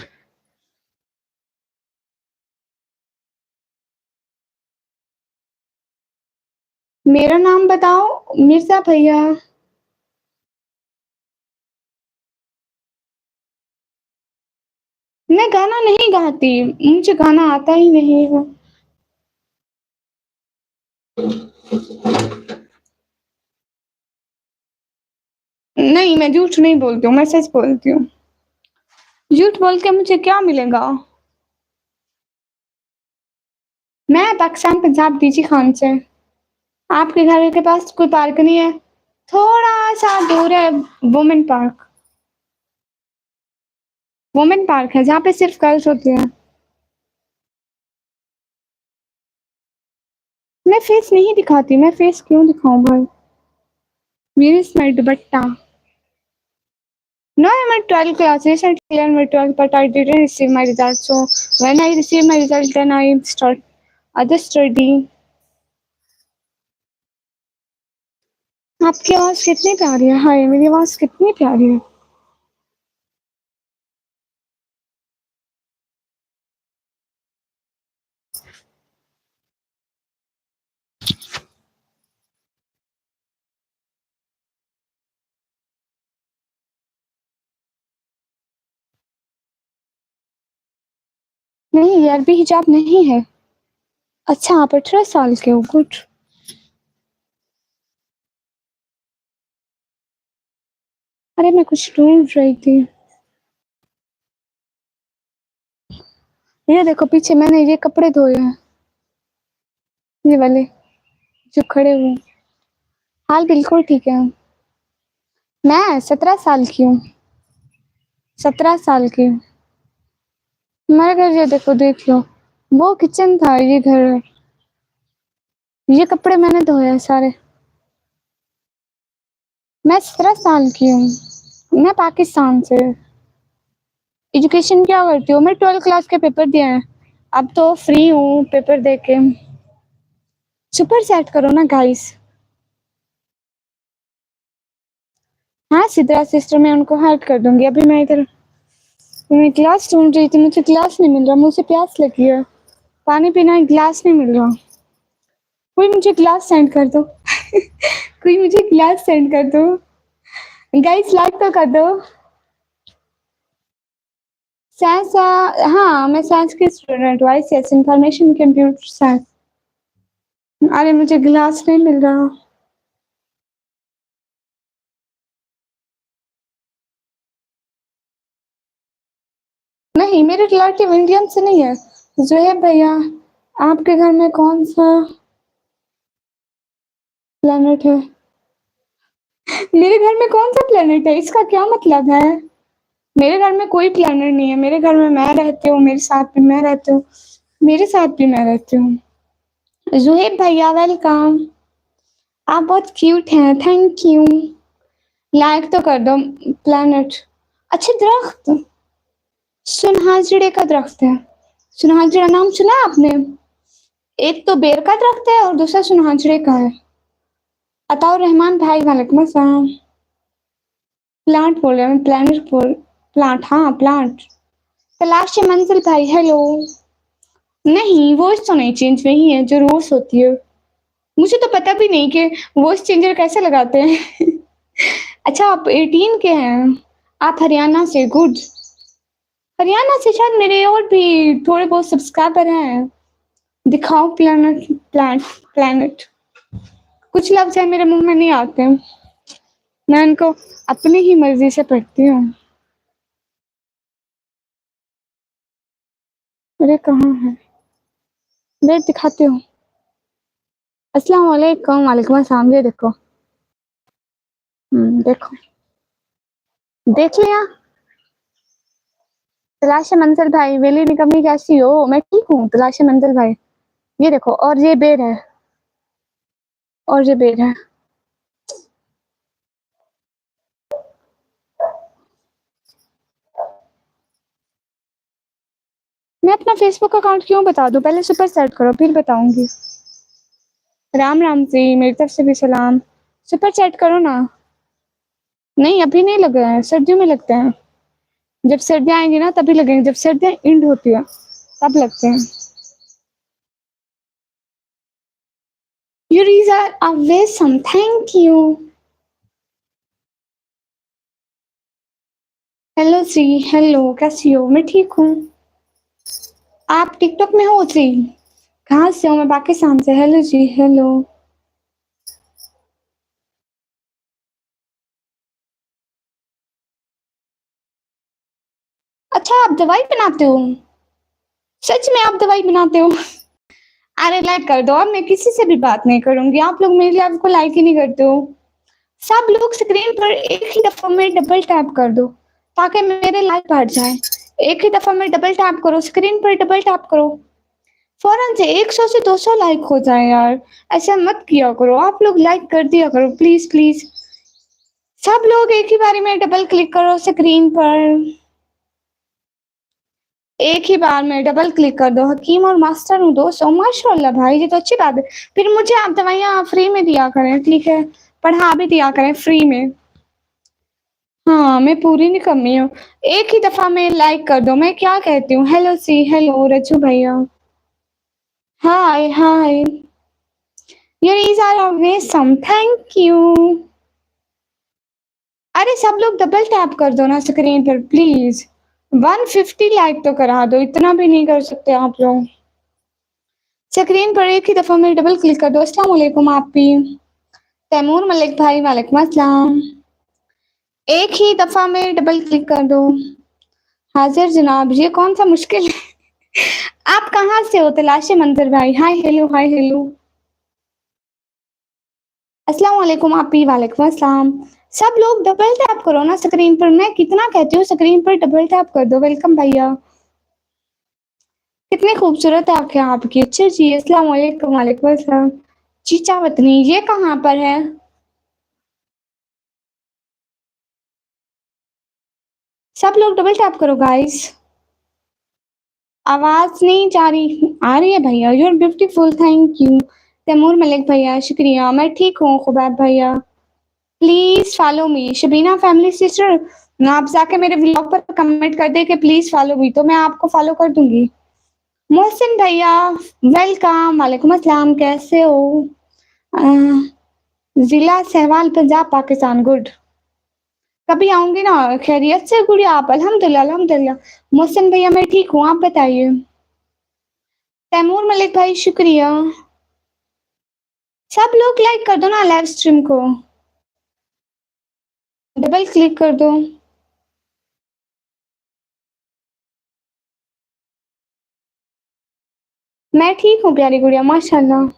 मेरा नाम बताओ, मिर्ज़ा भैया। मैं गाना नहीं गाती, मुझे गाना आता ही नहीं है। नहीं, मैं झूठ नहीं बोलती हूँ, मैं सच बोलती हूँ। झूठ बोल के मुझे क्या मिलेगा? मैं पाकिस्तान, पंजाब, डीजी खान से। आपके घर के पास कोई पार्क नहीं है? थोड़ा-सा दूर है वुमेन पार्क। वुमेन पार्क है जहाँ पे सिर्फ गर्ल्स होती हैं। मैं फेस नहीं दिखाती, मैं फेस क्यों दिखाऊँ भाई? Where is my dupatta? No, I'm at 12 classes and clear my 12, but I didn't receive my results. So when I receive my result, then I start other study. आपकी आवाज़ कितनी प्यारी है। हाय, मेरी आवाज़ कितनी प्यारी है। नहीं, ये अरबी हिजाब नहीं है। अच्छा, आप 18 साल के हो, गुड। अरे मैं कुछ ढूँढ रही थी। ये देखो पीछे मैंने ये कपड़े धोए हैं। ये वाले, जो खड़े हुए हैं। हाल बिल्कुल ठीक है। मैं 17 साल की हूँ। 17 साल की हूँ। हमारा घर ये देखो, देख लो। वो किचन था, ये घर है। ये कपड़े मैंने धोए हैं सारे। मैं 17 साल की हूँ। मैं पाकिस्तान से। एजुकेशन क्या करती हूँ? मैं 12 क्लास के पेपर दिए हैं। अब तो फ्री हूँ पेपर दे के। सुपर सेट करो ना गाइस। हाँ, सिद्रा सिस्टर, मैं उनको हेल्प कर दूंगी। अभी मैं इधर मैं गिलास ढूंढ रही थी, मुझे गिलास नहीं मिल रहा। मुझे प्यास लगी है, पानी पीना है, गिलास नहीं मिल रहा। कोई मुझे गिलास सेंड कर दो। कोई मुझे गिलास सेंड कर दो। गाइस लाइक तो कर दो। साइंस, हाँ मैं साइंस की स्टूडेंट हूँ। ICS, information computer science. अरे मुझे गिलास नहीं मिल रहा। नहीं, मेरे रिलेटिव इंडियन से नहीं है। जोहेब भैया, आपके घर में कौन सा प्लेनेट है? मेरे घर में कौन सा प्लेनेट है, इसका क्या मतलब है? मेरे घर में कोई प्लेनेट नहीं है। मेरे घर में मैं रहती हूँ, मेरे साथ भी मैं रहती हूँ, मेरे साथ भी मैं रहती हूँ। जोहेब भैया वेलकम। आप बहुत क्यूट हैं, थैंक यू। लाइक तो कर दो। प्लेनेट, अच्छा दरख्त, सुनहाजड़े का दरख्त है। सुनहाजड़ा नाम सुना है आपने? एक तो बेर का दरख्त है और दूसरा सुनहाजड़े का है। अताउर रहमान भाई, वालेकुम अस्सलाम। प्लांट बोल रहे हैं, प्लानट बोल। प्लांट, हाँ प्लांट। तलाश मंजिल भाई, हेलो। नहीं, वॉइस तो नहीं चेंज वही है जो रोज होती है। मुझे तो पता भी नहीं कि वॉइस चेंजर कैसे लगाते हैं। अच्छा, आप 18 के हैं। आप हरियाणा से, गुड। हरियाणा से शायद मेरे और भी थोड़े बहुत सब्सक्राइबर हैं। दिखाओ प्लानट, प्लांट, प्लानट। कुछ लफ्ज है मेरे मुंह में नहीं आते, मैं उनको अपनी ही मर्जी से पढ़ती हूँ। अरे कहाँ है? वेट दिखाती हूँ। अस्सलाम वालेकुम, वालेकुम अस्सलाम। ये देखो। देखो, देख लिया। तलाश मंजिल भाई, वेली निकम्मी कैसी हो? मैं ठीक हूँ तलाश मंजिल भाई। ये देखो, और ये बेर है, और ये बेर है। मैं अपना फेसबुक अकाउंट क्यों बता दूं? पहले सुपर सेट करो फिर बताऊंगी। राम राम जी, मेरी तरफ से भी सलाम। सुपर चैट करो ना। नहीं अभी नहीं लग रहा है, सर्दियों में लगते हैं। जब सर्दियाँ आएँगी ना तभी लगेंगे, जब सर्दियाँ एंड होती है तब लगते हैं। Your ears are awesome, thank you. Hello Shri, hello कैसी हो? मैं ठीक हूँ। आप टिकटॉक में हो श्री? कहाँ से हो? मैं पाकिस्तान से। हेलो जी, हेलो। अच्छा आप दवाई बनाते हो? सच में आप दवाई बनाते हो? अरे लाइक कर दो, अब मैं किसी से भी बात नहीं करूंगी। आप लोग मेरे लाइव को लाइक ही नहीं करते हो। सब लोग स्क्रीन पर एक ही दफा में डबल टैप कर दो ताकि मेरे लाइक बढ़ जाए। एक ही दफा में डबल टैप करो, स्क्रीन पर डबल टैप करो, फौरन से 100 से 200 लाइक हो जाए यार। ऐसा मत किया करो, आप लोग लाइक कर दिया करो प्लीज प्लीज। सब लोग एक ही बारी में डबल क्लिक करो स्क्रीन पर। एक ही बार में डबल क्लिक कर दो। हकीम और मास्टर हूँ दोस्तों। माशाल्लाह भाई, ये तो अच्छी बात है। फिर मुझे आप दवाइयाँ फ्री में दिया करें, ठीक है? पढ़ा भी दिया करें फ्री में। हाँ मैं पूरी निकम्मी हूँ। एक ही दफा में लाइक कर दो। मैं क्या कहती हूँ? हेलो सी, हेलो रज्जू भैया। Hi hi. Your eyes are amazing, thank you. अरे सब लोग डबल टैप कर दो ना स्क्रीन पर प्लीज। 150 लाइक तो करा दो, इतना भी नहीं कर सकते आप लोग। स्क्रीन पर एक ही दफा में डबल क्लिक कर दो। अस्सलाम वालेकुम आप भी। तैमूर मलिक भाई वालेकुम अस्सलाम। एक ही दफा में डबल क्लिक कर दो। हाजिर जनाब, ये कौन सा मुश्किल है? आप कहाँ से हो? तलाशे मंजर भाई, हाय हेलो, हाय हेलो। अस्सलाम वालेकुम आप भी वालेकुम अस्सलाम। सब लोग डबल टैप करो ना स्क्रीन पर। मैं कितना कहती हूँ, स्क्रीन पर डबल टैप कर दो। वेलकम भैया। कितनी खूबसूरत आंखें आपकी। अच्छा जी, अस्सलाम वालेकुम, वालेकुम अस्सलाम। चीचा वतनी, ये कहाँ पर है? सब लोग डबल टैप करो गाइस। आवाज नहीं जा रही, आ रही है भैया? You're beautiful, thank you. Taimur Malik भैया शुक्रिया। मैं ठीक हूँ खुबैब भैया। Please follow me Shabina family sister. आप जाके मेरे ब्लॉग पर कमेंट कर दे कि प्लीज फॉलो मी, तो मैं आपको फॉलो कर दूंगी। मोहसिन भैया वेलकम, वालेकुम अस्सलाम। कैसे हो? अह, जिला सहवाल पंजाब पाकिस्तान। गुड। कभी आऊंगी ना। खैरियत से गुड़िया आप? अल्हम्दुलिल्लाह अल्हम्दुलिल्लाह। मोहसिन भैया मैं ठीक हूँ, आप बताइए। तैमूर मलिक भाई शुक्रिया। सब लोग लाइक कर दो ना लाइव स्ट्रीम को। डबल क्लिक कर दो। मैं ठीक हूँ प्यारी गुड़िया, माशाल्लाह।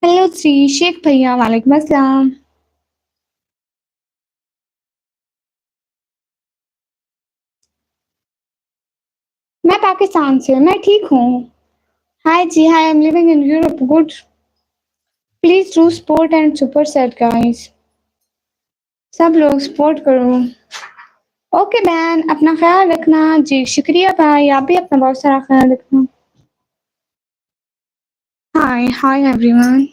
हेलो श्री शेख भैया वालेकुम अस्सलाम। मैं पाकिस्तान से, मैं ठीक हूँ। हाय जी, hi I am living in Europe. Good. Please do support and super set guys. सब लोग सपोर्ट करो। ओके बैन, अपना ख्याल रखना। जी शुक्रिया भाई, आप भी अपना बहुत सारा ख्याल रखना। हाय हाय एवरीवन।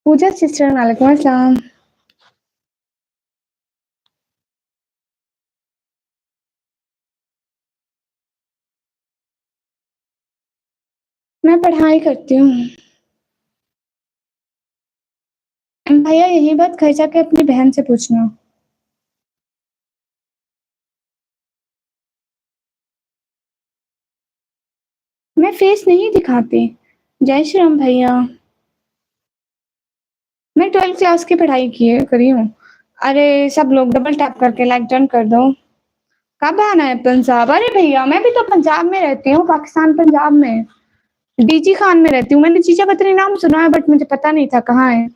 पूजा सिस्टर वालेकुम अस्सलाम। मैं पढ़ाई करती हूँ। भैया यही बात घर जाके अपनी बहन से पूछना। मैं फेस नहीं दिखाती। जय श्री राम भैया। मैं 12th क्लास की पढ़ाई की है, करी हूँ। अरे सब लोग डबल टैप करके लाइक डन कर दो। कब आना है पंजाब? अरे भैया मैं भी तो पंजाब में रहती हूँ, पाकिस्तान पंजाब में। डीजी खान में रहती हूँ। मैंने चीचा पत्री नाम सुना है बट मुझे पता नहीं था कहाँ है।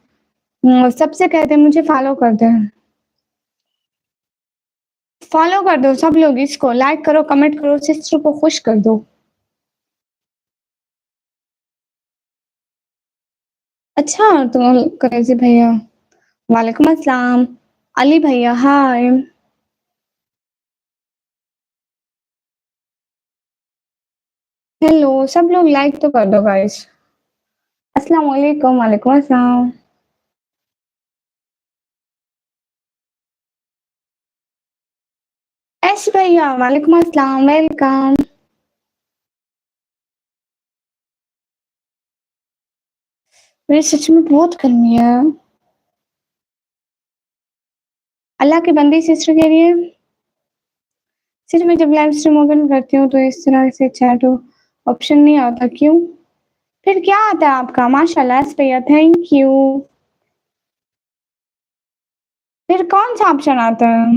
सबसे कहते हैं मुझे फॉलो कर दे। फॉलो कर दो सब लोग, इसको लाइक करो, कमेंट करो, सिस्टर को खुश कर दो। अच्छा तो करेजी भैया वालेकुम अस्सलाम। अली भैया हाय। हेलो, सब लोग लाइक तो कर दो गाइस। अस्सलाम वालेकुम, वालेकुम अस्सलाम। ऐश भैया वालेकुम अस्सलाम, वेलकम। मेरे सच में बहुत गर्मी है। अल्लाह की बंदी सिस्टर कह रही है। सिर्फ मैं जब लाइव स्ट्रीम ओपन करती हूँ तो इस तरह से चैट ऑप्शन नहीं आता, क्यों? फिर क्या आता है आपका? माशाल्लाह ऐश भैया, थैंक यू। फिर कौन सा ऑप्शन आता है?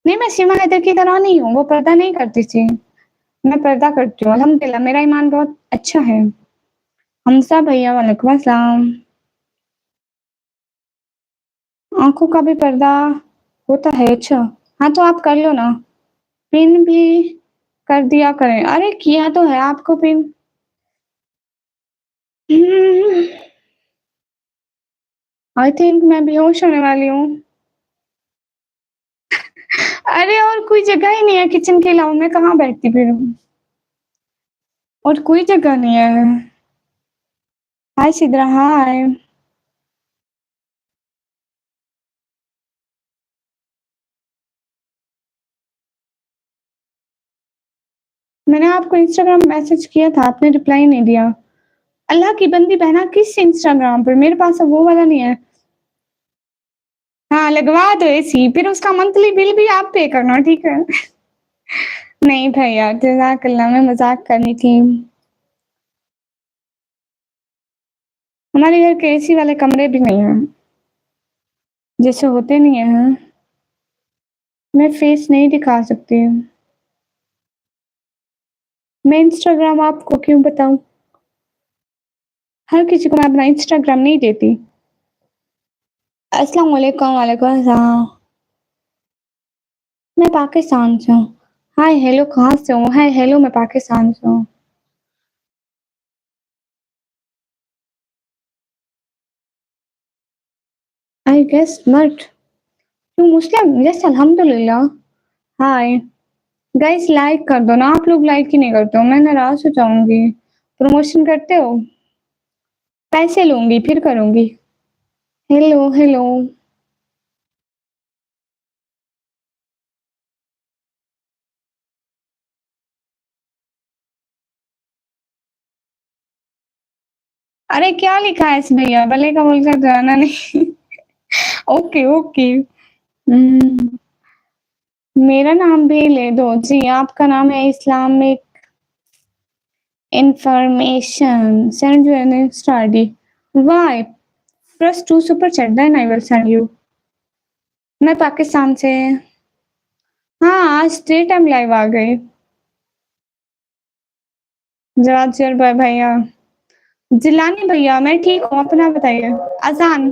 नहीं, मैं सीमा हैदर की तरह नहीं हूँ, वो पर्दा नहीं करती थी। मैं पर्दा करती हूँ, अल्हम्दुलिल्लाह मेरा ईमान बहुत अच्छा है। हमजा भैया वालेकुम अस्सलाम। आंखों का भी पर्दा होता है? अच्छा। हाँ तो आप कर लो ना। पिन भी कर दिया करें। अरे किया तो है आपको पिन। आई थिंक मैं बेहोश होने वाली हूँ। अरे और कोई जगह ही नहीं है किचन के अलावा, मैं कहाँ बैठती फिर? और कोई जगह नहीं है। हाय सिद्रा, हाय। मैंने आपको इंस्टाग्राम मैसेज किया था, आपने रिप्लाई नहीं दिया। अल्लाह की बंदी बहना, किस इंस्टाग्राम पर? मेरे पास अब वो वाला नहीं है। हाँ लगवा दो एसी, फिर उसका मंथली बिल भी आप पे करना, ठीक है? नहीं भैया, जज़ाकल्लाह, मैं मजाक करनी थी। हमारे घर के एसी वाले कमरे भी नहीं है, जैसे होते नहीं है। मैं फेस नहीं दिखा सकती। मैं इंस्टाग्राम आपको क्यों बताऊं? हर किसी को मैं अपना इंस्टाग्राम नहीं देती। अस्सलाम वालेकुम, वालेकुम अस्सलाम। मैं पाकिस्तान से हूँ। हाय हेलो, कहाँ से हूँ? हाय हेलो, मैं पाकिस्तान से हूँ। I guess not. क्यों मुस्लिम? यस अल्हम्दुलिल्लाह। हाय गाइस, लाइक कर दो ना, आप लोग लाइक ही नहीं करते हो, मैं नाराज हो जाऊंगी। प्रमोशन करते हो? पैसे लूंगी फिर करूंगी। Hello hello. अरे क्या लिखा है इस भैया? भले का बोलकर जाना नहीं। Okay okay. मेरा नाम भी ले दो जी, आपका नाम है Islamic information. Send you an insta ID. Why plus two super chat, then I will send you. मैं पाकिस्तान से। हाँ आज डे टाइम लाइव आ गई। जवाब जर भाई भैया। जिलानी भैया, मैं ठीक हूँ, अपना बताइए। अजान।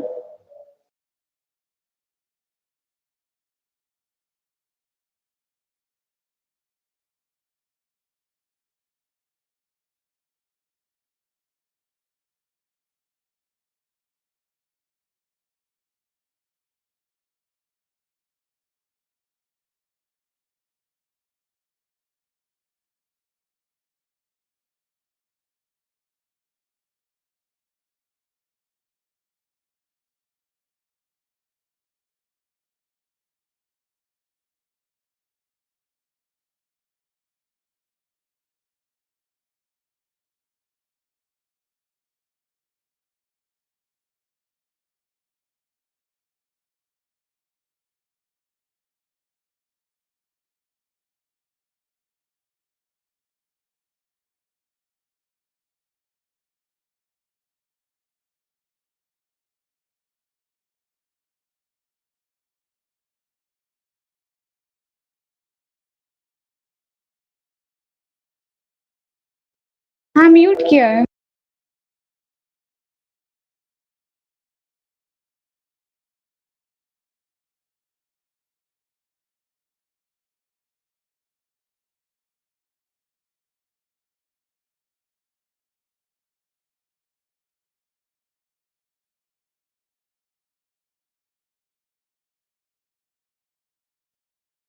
हाँ म्यूट किया है।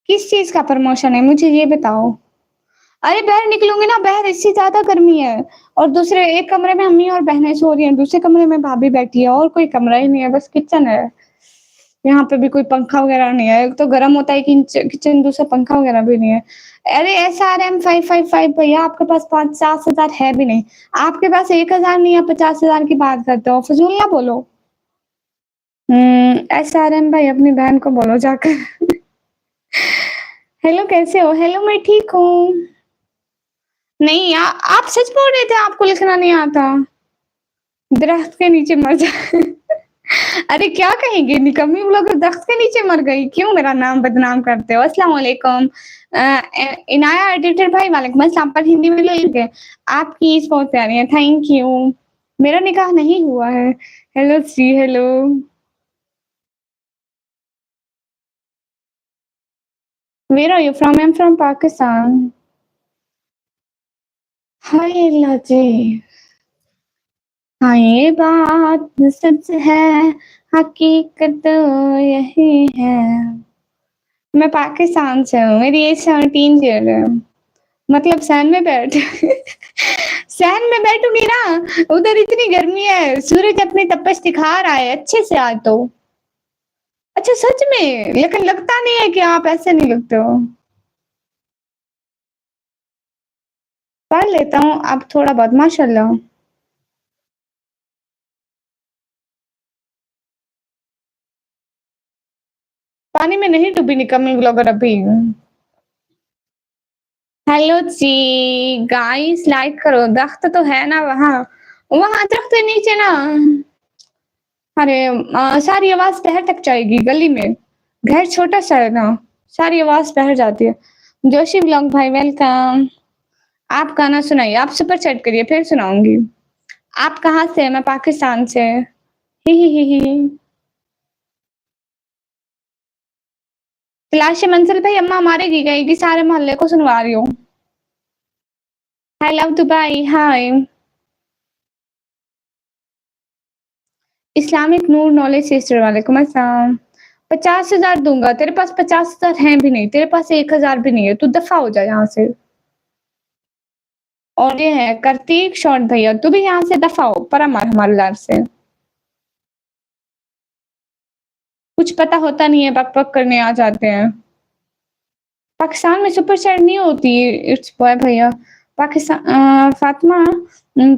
किस चीज का प्रमोशन है, मुझे ये बताओ। अरे बाहर निकलूँगी ना, बाहर इससे ज़्यादा गर्मी है और दूसरे एक कमरे में अम्मी और बहनें सो रही हैं, दूसरे कमरे में भाभी बैठी है और कोई कमरा ही नहीं है, बस किचन है। यहाँ पे भी कोई पंखा वगैरह नहीं है, एक तो गरम होता है किचन, दूसरा पंखा वगैरह भी नहीं है। अरे एसआरएम 555 भैया आपके पास 50,000 है भी नहीं। आपके पास 1,000 नहीं है, 50,000 की बात करते हो, फ़िज़ूल ना बोलो। एसआरएम भाई अपनी बहन को बोलो जाकर। हेलो कैसे हो? हेलो मैं ठीक हूँ। नहीं आप सच बोल रहे थे आपको लिखना नहीं आता? दरख्त के नीचे मर जा अरे क्या कहेंगे निकम्मी लोग दरख्त के नीचे मर गई, क्यों मेरा नाम बदनाम करते हो? अस्सलाम वालेकुम। इनाया एडिटर भाई वालेकुम अस्सलाम पर हिंदी में लिखे। आपकी ईद बहुत प्यारी है, थैंक यू। मेरा निकाह नहीं हुआ है। हेलो जी, hello. Where are you from? I am from Pakistan. Hi Allah ji. हाँ, ये बात सच है, हकीकत तो यही है। मैं पाकिस्तान से हूँ, मेरी एज 17 ईयर है। मतलब सहन में बैठ सहन में बैठूँगी ना, उधर इतनी गर्मी है, सूरज अपनी तपश दिखा रहा है अच्छे से आज तो। अच्छा सच में? लेकिन लगता नहीं है कि आप ऐसे नहीं लगते हो। पढ़ लेता हूँ अब थोड़ा बहुत माशाल्लाह। पानी में नहीं डूबी निकम्मी ब्लॉगर अभी। हेलो जी, गाइस लाइक करो, दख्त तो है ना वहाँ। वहाँ दरख्त के नीचे ना अरे सारी आवाज़ शहर तक जाएगी गली में। घर छोटा-सा है ना, सारी आवाज़ शहर जाती है। जोशी व्लॉग भाई वेलकम। आप गाना सुनाइए, आप सुपर चैट करिए फिर सुनाऊँगी। आप कहाँ से हैं? मैं पाकिस्तान से। ही, ही, ही, ही। तलाश मंजिल भाई अम्मा मारेगी कहेगी सारे मोहल्ले को सुनवा रही हूँ। I love Dubai, hi. Islamic Noor knowledge sister वालेकुम अस्सलाम। 50,000 दूँगा, तेरे पास 50,000 हैं भी नहीं, तेरे पास 1,000 भी नहीं है, तू दफ़ा हो जा यहाँ से। और ये है कार्तिक शॉर्ट भैया, तू भी यहाँ से दफ़ा हो, परा मार हमारे लार से। कुछ पता होता नहीं है, बक-बक करने आ जाते हैं। पाकिस्तान में सुपर चैट नहीं होती, इट्स बॉय भैया। फातिमा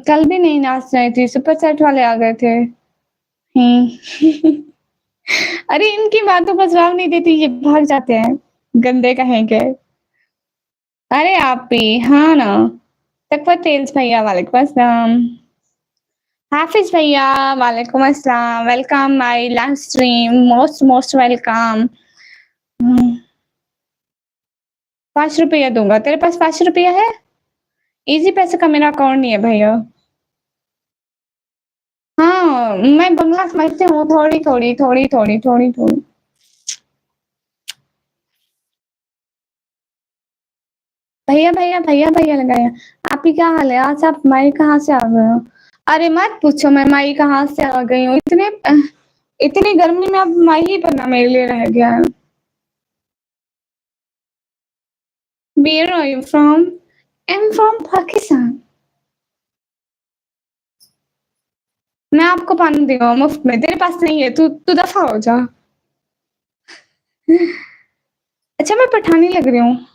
कल भी नहीं नाच रही थी, सुपर चैट वाले आ गए थे। हुँ। अरे इनकी बातों का जवाब नहीं देती, ये भाग जाते हैं, गंदे कहें के। अरे आप भी, हाँ ना। तकवा तेल्स भैया वालेकुम अस्सलाम। हाफिज़ भैया वालेकुम अस्सलाम, welcome my live stream, most most welcome. हुँ, ₹5 दूँगा, तेरे पास ₹5 है? ईज़ी पैसे का मेरा अकाउंट नहीं है भैया। हाँ, मैं बंगला समझती हूँ थोड़ी-थोड़ी, थोड़ी-थोड़ी, थोड़ी-थोड़ी। भैया, भैया, भैया, भैया लगाया। आपकी क्या हाल है? आज आप माई कहाँ से आ गए हो? अरे मत पूछो मैं माई कहाँ से आ गई हूँ। इतनी गर्मी में अब माई ही बनना मेरे लिए रह गया है। Where are you from? I'm from Pakistan. मैं आपको पानी दूँगा मुफ्त में, तेरे पास नहीं है, तू दफ़ा हो जा। अच्छा मैं पठानी लग रही हूँ।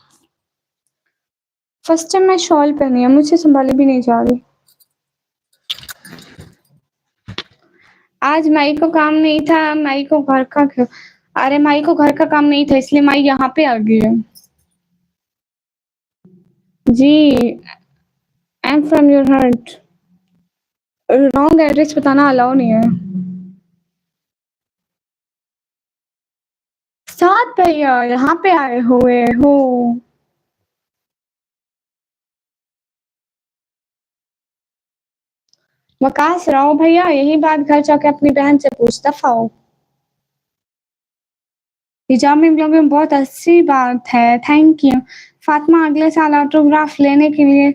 फर्स्ट टाइम मैं शॉल पहनी है, मुझसे सँभाली भी नहीं जा रही। आज माई को काम नहीं था, माई को घर का अरे माई को घर का काम नहीं था इसलिए माई यहाँ पे आ गई है। जी, I am from your heart. Wrong address बताना अलाउ नहीं है। साथ भैया यहाँ पे आए हुए हो। वकास राव भैया यही बात घर जाके अपनी बहन से पूछ दफ़ा हो। हिजाब में ब्लॉगिंग बहुत अच्छी बात है, थैंक यू। फातिमा अगले साल ऑटोग्राफ लेने के लिए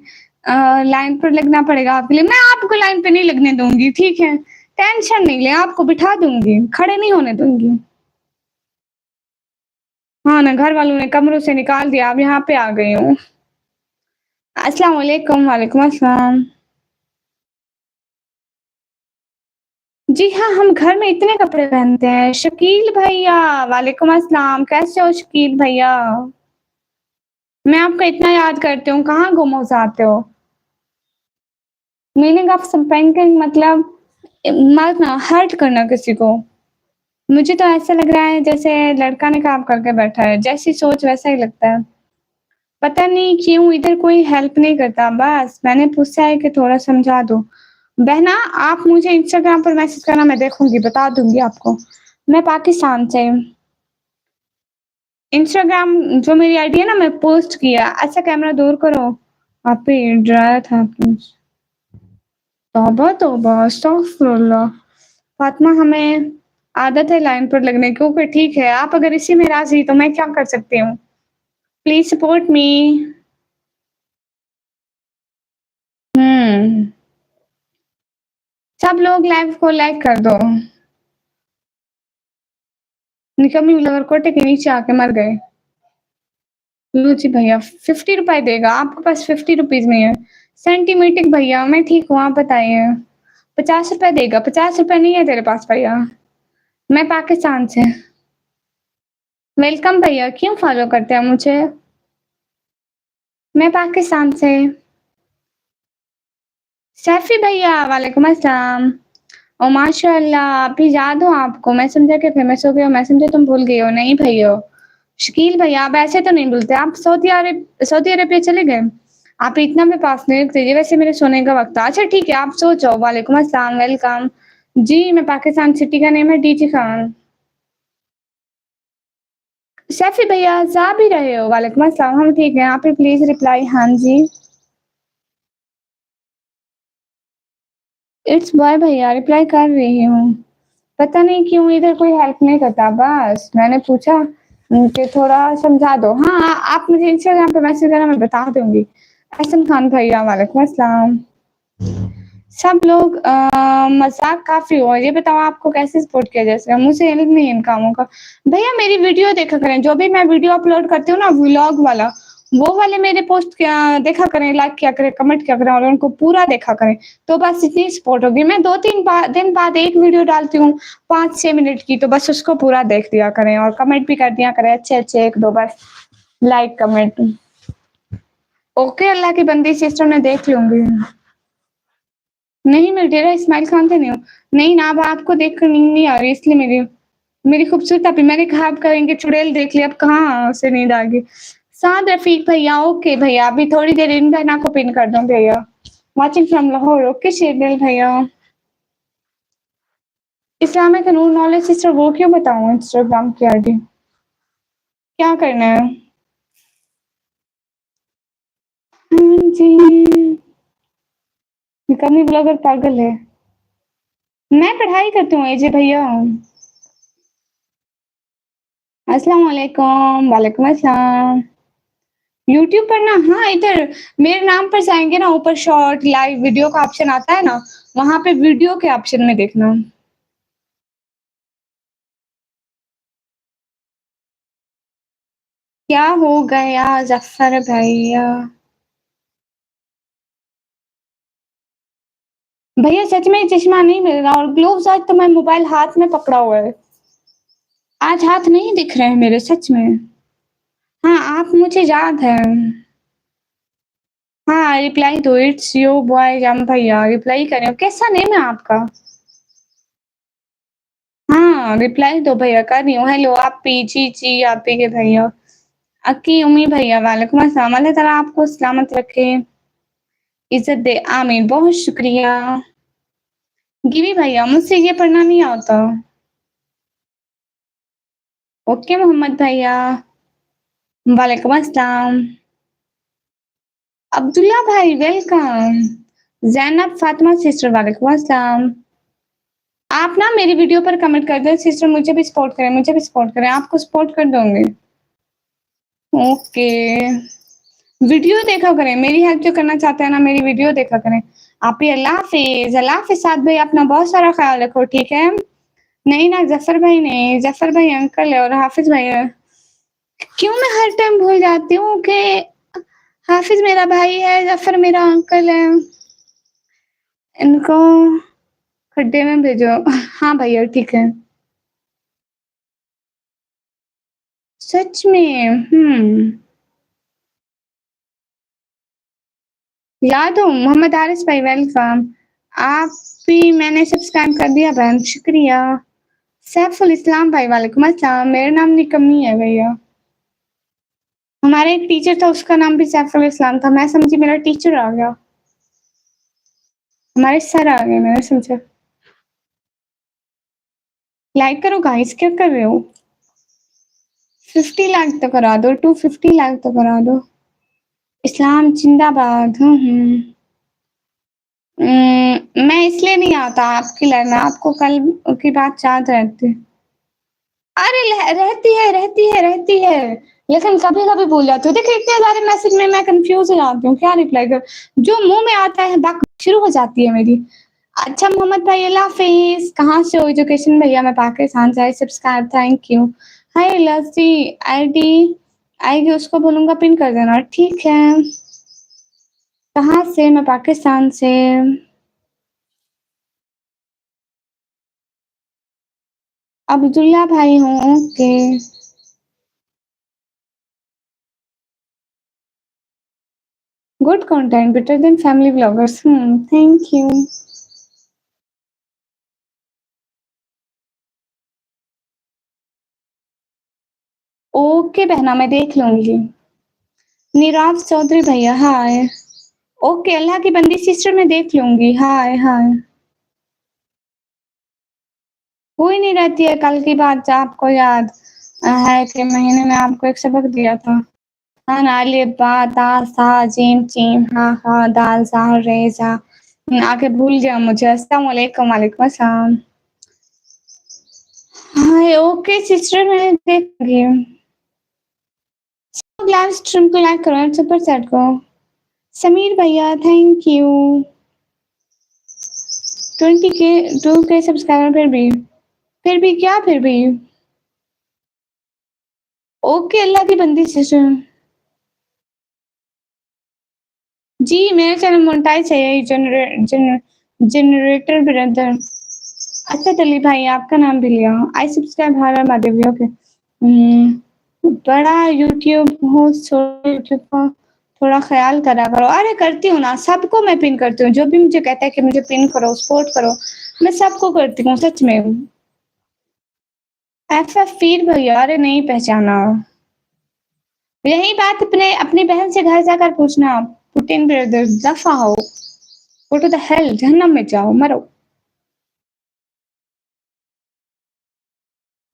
लाइन पर लगना पड़ेगा आपके लिए। मैं आपको लाइन पे नहीं लगने दूँगी, ठीक है? टेंशन नहीं लें, आपको बिठा दूँगी, खड़े नहीं होने दूँगी। हाँ ना, घर वालों ने कमरों से निकाल दिया, अब यहाँ पे आ गई हूँ। अस्सलाम वालेकुम, वालेकुम अस्सलाम। जी हाँ, हम घर में इतने कपड़े पहनते हैं। शकील भैया, वालेकुम अस्सलाम, कैसे हो शकील भैया? मैं आपको इतना याद करती हूँ, कहाँ गुम हो जाते हो? मीनिंग ऑफ स्पैंकिंग मतलब मारना, हर्ट करना किसी को। मुझे तो ऐसा लग रहा है जैसे लड़का ने काम करके बैठा है, जैसी सोच वैसा ही लगता है। पता नहीं क्यों इधर कोई हेल्प नहीं करता, बस मैंने पूछा है कि थोड़ा समझा दो। बहना, आप मुझे इंस्टाग्राम पर मैसेज करना, मैं देखूँगी, बता दूँगी आपको। मैं पाकिस्तान से। इंस्टाग्राम जो मेरी आईडी है ना, मैं पोस्ट किया। अच्छा कैमरा दूर करो। आप पे डराया था आपने। तौबा तौबा, अस्तगफुरुल्लाह। फातिमा, हमें आदत है लाइन पर लगने की। ओके ठीक है, आप अगर इसी में राज़ी तो मैं क्या कर सकती हूँ? Please support me. हुँ। सब लोग लाइव को लाइक कर दो। निकम्मी लवरकोटे के नीचे आके मर गए। लो जी भैया, ₹50 देगा, आपके पास ₹50 नहीं है। सेंटीमीटिक भैया, मैं ठीक हूँ, आप बताइए? ₹50 देगा, ₹50 नहीं है तेरे पास भैया? मैं पाकिस्तान से। वेलकम भैया, क्यों फ़ॉलो करते हैं मुझे? मैं पाकिस्तान से। सैफ़ी भैया, वालेकुम अस्सलाम। ओह माशाअल्लाह! अभी याद हूँ आपको, मैं समझा कि फ़ेमस हो गए हो, मैं समझा तुम भूल गए हो, नहीं भैया। शकील भैया, आप ऐसे तो नहीं भूलते, आप सऊदी अरेबिया चले गए? आप इतना भी पास नहीं रखते, ये वैसे मेरे सोने का वक़्त था। अच्छा ठीक है, आप सो जाओ, वालेकुम अस्सलाम, वेलकम। जी, मैं पाकिस्तान, सिटी का नेम है डीजी खान। सैफ़ी भैया, जा भी रहे हो? वालेकुम अस्सलाम, हम ठीक हैं, आप भी प्लीज़ रिप्लाई हाँ जी। इट्स बॉय भैया, रिप्लाई कर रही हूँ। पता नहीं क्यों इधर कोई हेल्प नहीं करता, बस मैंने पूछा कि थोड़ा समझा दो। हाँ, आप मुझे इंस्टाग्राम पे मैसेज करना, मैं बता दूँगी। अहसन खान भैया, वालेकुम अस्सलाम। सब लोग मज़ाक काफ़ी हुआ। ये बताओ आपको कैसे सपोर्ट किया जा सकता है? मुझे इल्म नहीं है इन कामों का। भैया मेरी वीडियो देखा करें, जो भी मैं वीडियो अपलोड करती हूँ ना व्लॉग वाला, वो वाले मेरे पोस्ट देखा करें, लाइक किया करें, कमेंट किया करें और उनको पूरा देखा करें। तो बस इतनी सपोर्ट होगी। मैं 2-3 दिन बाद एक वीडियो डालती हूँ 5-6 मिनट की, तो बस उसको पूरा देख लिया करें और कमेंट भी कर दिया करें अच्छे-अच्छे 1-2 बस लाइक कमेंट। ओके, अल्लाह की बंदी सिस्टर, मैं देख लूँगी। नहीं, मैं डेरा इस्माइल खान से नहीं हूँ। नहीं ना, अब आपको देखकर नींद नहीं आ रही, इसलिए मेरी मेरी खूबसूरत आपी, मैंने कहा आप कहेंगे चुड़ैल देख ली, अब कहाँ से नींद आ गई। साद रफ़ीक भैया, ओके भैया, अभी थोड़ी देर इन बहना को पिन कर दूँ भैया। Watching from Lahore, okay Shergill भैया। इस्लामिक नूर नॉलेज सिस्टर, वो क्यों बताऊँ इंस्टाग्राम की आईडी? क्या करना है? हाँ जी, निकम्मी ब्लॉगर पागल है। मैं पढ़ाई करती हूँ एजे भैया। अस्सलाम वालेकुम, वालेकुम अस्सलाम। यूट्यूब पर ना, हाँ, इधर मेरे नाम पर जाएँगे ना, ऊपर शॉर्ट, लाइव वीडियो का ऑप्शन आता है ना, वहाँ पे वीडियो के ऑप्शन में देखना। क्या हो गया ज़फ़र भैया? भैया सच में चश्मा नहीं मिल रहा और ग्लोव्स आज तो मैं मोबाइल हाथ में पकड़ा हुआ है। आज हाथ नहीं दिख रहे हैं मेरे सच में। हाँ, आप मुझे याद है। हाँ, रिप्लाई दो, इट्स यू बॉय जम भैया, रिप्लाई करें। कैसा नेम है आपका? हाँ, रिप्लाई दो भैया, कर रही हूँ। हेलो आपी, जी, आपी के भैया। अक्की, उम्मी भैया, वालेकुम अस्सलाम। अल्लाह ताला आपको सलामत रखे, इज़्ज़त दे, आमीन। बहुत शुक्रिया। गिवी भैया, मुझसे ये पढ़ना नहीं आता। ओके मोहम्मद भैया, वालेकुम अस्सलाम। अब्दुल्ला भाई, वेलकम। ज़ैनब फातिमा सिस्टर, वालेकुम अस्सलाम। आप ना मेरी वीडियो पर कमेंट कर दो, सिस्टर मुझे भी सपोर्ट करें, मुझे भी सपोर्ट करें। आपको सपोर्ट कर दूँगी। ओके। वीडियो देखा करें, मेरी हेल्प जो करना चाहते हैं ना, मेरी वीडियो देखा करें। आप ही अल्लाह हाफ़िज़, अल्लाह हाफ़िज़ साद भाई, अपना बहुत सारा ख़्याल रखो, ठीक है? नहीं ना, ज़फ़र भाई नहीं, ज़फ़र भाई अंकल है और हाफ़िज़ भाई है। क्यों मैं हर टाइम भूल जाती हूँ कि हाफिज मेरा भाई है, जफर मेरा अंकल है। इनको खड्डे में भेजो। हाँ भैया ठीक है। सच में? याद हो मोहम्मद आरिस भाई, वेलकम। आप भी मैंने सब्सक्राइब कर दिया बहन, शुक्रिया। सैफुल इस्लाम भाई, वालेकुम अस्सलाम। मेरा नाम निकम्मी है भैया। हमारे एक टीचर था, उसका नाम भी सैफुल इस्लाम था। मैं समझी मेरा टीचर आ गया, हमारे सर आ गए, मैंने सोचा। लाइक करो गाइस, क्या कर रहे हो? 50 लाख तो करा दो, 250 लाख तो करा दो। इस्लाम जिंदाबाद। मैं इसलिए नहीं आता आपकी लाइफ में, आपको कल की बात याद रहती। अरे रहती है, लेकिन कभी कभी भूल जाती हूँ। देखिए इतने सारे मैसेज में मैं कंफ्यूज हो जाती हूँ, क्या रिप्लाई कर। जो मुंह में आता है बात शुरू हो जाती है मेरी। अच्छा मोहम्मद भाई, अल्लाह हाफिज। कहाँ से हो? एजुकेशन भैया, मैं पाकिस्तान से। I subscribe, thank you. Hi Lassi, ID आएगी उसको बोलूंगा पिन कर देना, ठीक है। कहाँ से? मैं पाकिस्तान से। अब्दुल्ला भाई हूँ, okay. Good content, better than family bloggers. Thank you. Okay बहना, मैं देख लूंगी। निराव चौधरी भैया, हाय। ओके अल्लाह की बंदी सिस्टर, मैं देख लूंगी। हाय हाय। कोई नहीं रहती है, कल की बात आपको याद है कि महीने में आपको एक सबक दिया था। हाँ नाले बा ता सा जीम चीम हा हा दाल सा रेजा। आके भूल गया मुझे। अस्सलाम वालेकुम। वालेकुम अस्सलाम। हाय ओके सिस्टर, मैं देखूंगी। लाइव स्ट्रीम को लाइक करो, सुपर चैट को। समीर भैया thank you. 20K 2K subscriber. फिर भी क्या फिर भी? ओके अल्लाह की बंदी सिस्टर। जी मेरा चैनल मोनेटाइज है, यही जनरेटर ब्रदर। अच्छा चलिए भाई, आपका नाम भी लिया। आई सब्सक्राइब हर माधवी, ओके। बड़ा यूट्यूब हो, यूट्यूब का थोड़ा ख्याल करा करो। अरे करती हूँ ना, सबको मैं पिन करती हूँ। जो भी मुझे कहता है कि मुझे पिन करो, सपोर्ट करो, मैं सबको करती हूँ सच में। ऐसा फिर भैया, अरे नहीं पहचाना। यही बात अपने अपनी बहन से घर जाकर पूछना। पुतिन ब्रदर दफा हो, गो टू द हेल, जहन्नम में जाओ, मरो।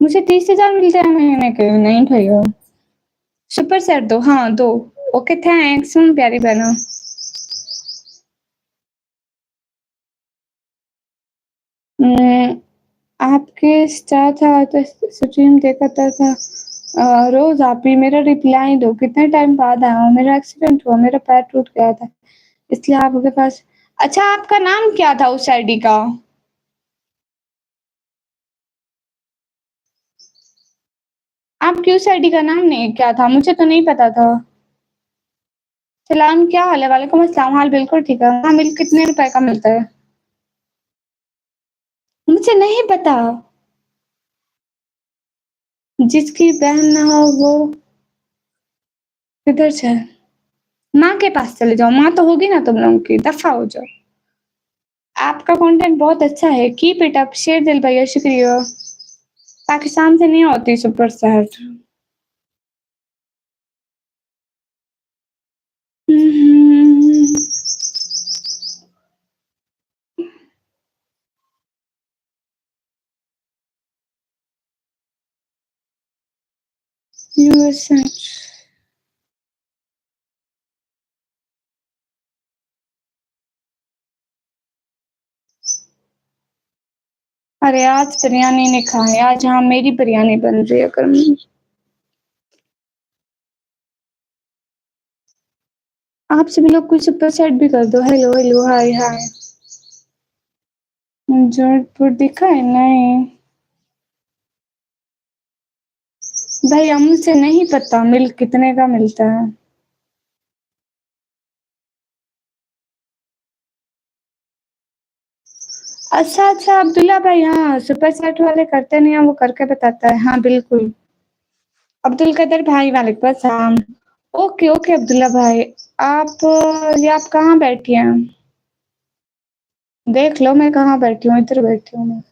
मुझे 30,000 मिलते हैं महीने के। नहीं भैया, सुपर सेट दो, हाँ दो। ओके थैंक्स प्यारी बहना। हम्म, आपके स्टार था तो स्ट्रीम देखा था। रोज आप ही मेरा रिप्लाई दो, कितने टाइम बाद आया हूँ। मेरा एक्सीडेंट हुआ, मेरा पैर टूट गया था, इसलिए आपके पास। अच्छा आपका नाम क्या था उस आईडी का? आपकी उस आईडी का नाम नहीं क्या था? मुझे तो नहीं पता था। सलाम, क्या हाल है? वालेकुम अस्सलाम। हाल बिल्कुल ठीक है। हाँ मिल कितने रुपए का मिलता है? मुझे नहीं पता। जिसकी बहन ना हो वो किधर से? माँ के पास चले जाओ, माँ तो होगी ना तुम लोगों की, दफा हो जाओ। आपका कंटेंट बहुत अच्छा है, कीप इट अप। शेर दिल भैया शुक्रिया। पाकिस्तान से नहीं होती सुपर सेट। अरे आज बिरयानी नहीं खाई, आज हाँ मेरी बिरयानी बन रही है घर में। आप सभी लोग कुछ सुपर सेट भी कर दो। हेलो हेलो हाय हाय। जोधपुर दिखा है? नहीं भाई, मुझे नहीं पता मिल कितने का मिलता है। अच्छा अच्छा अब्दुल्ला भाई, हाँ सुपर चैट वाले करते नहीं है, वो करके बताता है। हाँ बिल्कुल। अब्दुल कदर भाई वालेकुम अस्सलाम। ओके ओके अब्दुल्ला भाई, आप ये आप कहाँ बैठी हैं? देख लो मैं कहाँ बैठी हूँ, इधर बैठी हूँ मैं।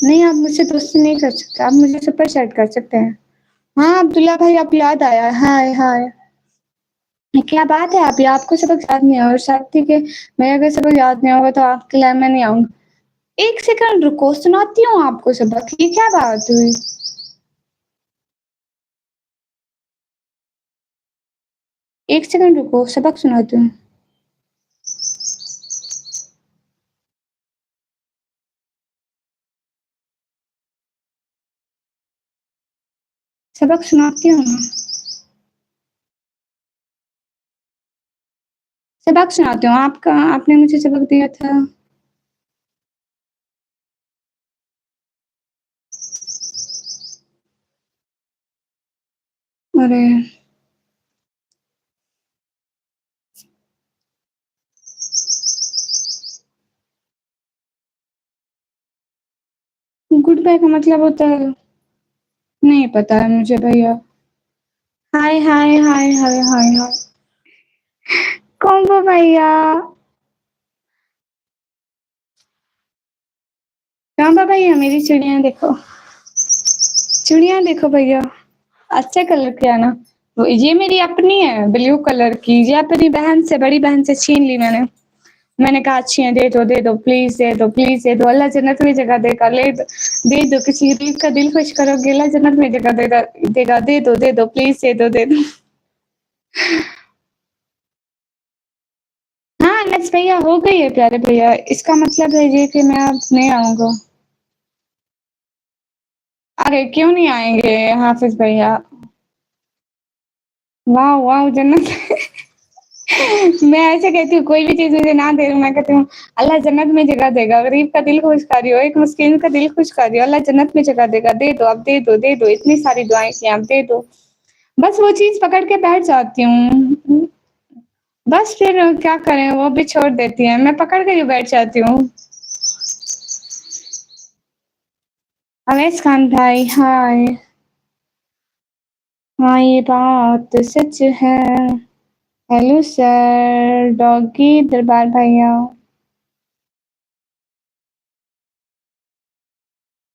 नहीं आप मुझसे दोस्ती नहीं कर सकते, आप मुझे सुपर चैट कर सकते हैं। हाँ अब्दुल्ला भाई आप याद आया, हाय हाय। क्या बात है, आप आपको सबक याद नहीं है और शायद ठीक है, मैं अगर सबक याद नहीं होगा तो आपके लिए मैं नहीं आऊंगी। एक सेकंड रुको, सुनाती हूँ आपको सबक। ये क्या बात हुई? एक सेकंड रुको, सबक सुनाती हूँ। सबक सुनाती हूँ मैं। सबक सुनाती हूँ, आपका आपने मुझे सबक दिया था। अरे गुड बाय का मतलब होता है? नहीं पता है मुझे भैया। हाय हाय हाय हाय हाय हाय। कौन वो भैया? रामा भैया मेरी चिड़िया देखो, चिड़िया देखो भैया। अच्छा कलर की है ना? ये मेरी अपनी है ब्लू कलर की, ये अपनी बहन से, बड़ी बहन से छीन ली मैंने। मैंने कहा अच्छी है, दे दो प्लीज, दे दो प्लीज, दे दो, अल्लाह जन्नत में जगह देगा, ले दो, दे दो, किसी गरीब का दिल खुश करोगे अल्लाह जन्नत में जगह देगा, देगा, दे दो प्लीज, दे दो, दे दो। हाँ नच भैया हो गई है प्यारे भैया, इसका मतलब है ये कि मैं अब नहीं आऊंगा। अरे क्यों नहीं आएंगे हाफिज भैया? वाह वाह जन्नत। मैं ऐसे कहती हूँ, कोई भी चीज मुझे ना दे, मैं कहती हूँ अल्लाह जन्नत में जगह देगा, गरीब का दिल खुश कर रही हो, एक मिस्किन का दिल खुश कर रही हो, अल्लाह जन्नत में जगह देगा, दे दो अब, दे दो, दे दो, इतनी सारी दुआएं की आप, दे दो। बस वो चीज पकड़ के बैठ जाती हूँ। बस फिर क्या करें, वो भी छोड़ देती है, मैं पकड़ के ही बैठ जाती हूँ। अवैस खान भाई हाय। हाँ ये बात सच है। हेलो सर डॉगी दरबार भैया।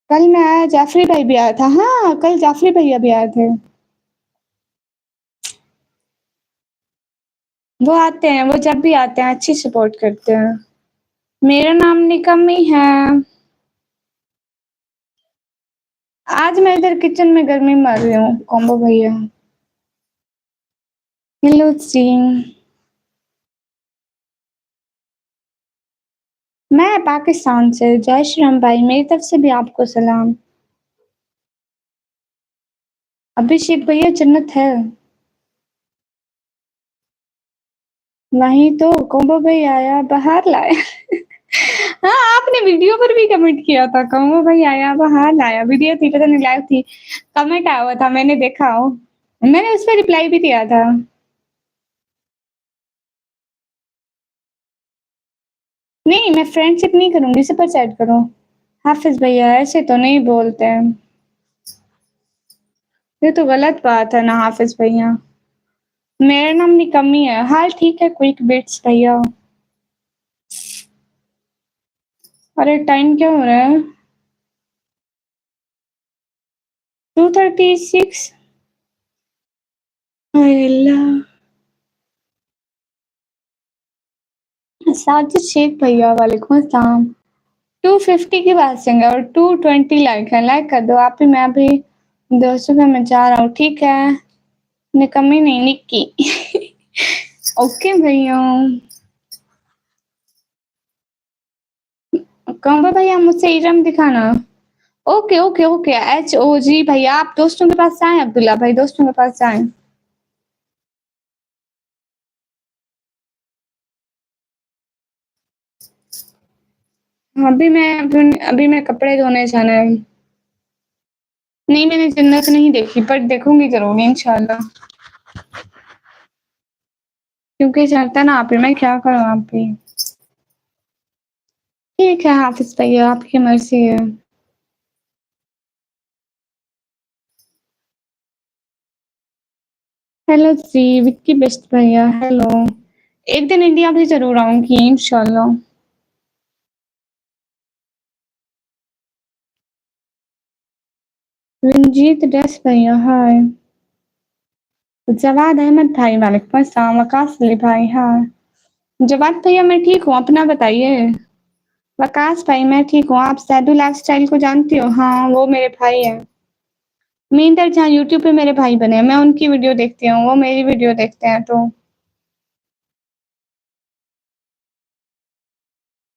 कल मैं आया, जाफरी भाई भी आया था, हाँ कल जाफरी भैया भी आए थे। वो आते हैं, वो जब भी आते हैं अच्छी सपोर्ट करते हैं। मेरा नाम निकम्मी है। आज मैं इधर किचन में गर्मी मर रही हूँ कॉम्बो भैया। हेलो सिंह। मैं पाकिस्तान से, जय श्री राम भाई, मेरी तरफ से भी आपको सलाम। अभिषेक भैया जन्नत है। वही तो कॉम्बो भाई आया बाहर लाया। हाँ आपने वीडियो पर भी कमेंट किया था, कॉम्बो भाई आया बाहर लाया, वीडियो थी पता नहीं लाइव थी, कमेंट आया हुआ था, मैंने देखा हो, मैंने उस पर रिप्लाई भी दिया था। नहीं मैं फ्रेंडशिप नहीं करूंगी, सुपर चैट करो। हाफिज भैया ऐसे तो नहीं बोलते हैं, ये तो गलत बात है ना हाफिज भैया। मेरा नाम निकम्मी है, हाल ठीक है क्विक बिट्स भैया। अरे टाइम क्या हो रहा है? 2:36। अल्लाह। साजिद शेख भैया वालेकुम अस्सलाम। 250 की बात सेंगे और 220 लाइक है, लाइक कर दो आप ही, मैं अभी 200 पे मैं जा रहा हूँ, ठीक है? निकम्मी नहीं निक्की। ओके भैया। कहो भैया मुझसे इरम दिखाना। Okay okay okay H O G भैया, आप दोस्तों के पास जाएं, अब्दुल्ला भाई दोस्तों के पास जाएं। अभी मैं कपड़े धोने जाना है। नहीं मैंने जन्नत नहीं देखी पर देखूंगी जरूर इंशाल्लाह। क्योंकि चलता ना आप ही, मैं क्या करूँ आप भी। ठीक है हाफिज भैया, आपकी मर्जी है। हेलो जी, विक्की बेस्ट भैया, हेलो। एक दिन इंडिया भी जरूर आऊंगी इंशाल्लाह। रंजीत डस भैया, हाय। जवाद अहमद भाई, वालेकुम अस्सलाम। वकास अली भाई, हाय। जवाद भैया मैं ठीक हूँ, अपना बताइए। वकास भाई मैं ठीक हूँ, आप सैदू लाइफस्टाइल को जानती हो? हाँ, वो मेरे भाई हैं। मीनदर जहाँ यूट्यूब पे मेरे भाई बने हैं, मैं उनकी वीडियो देखती हूँ, वो मेरी वीडियो देखते हैं। तो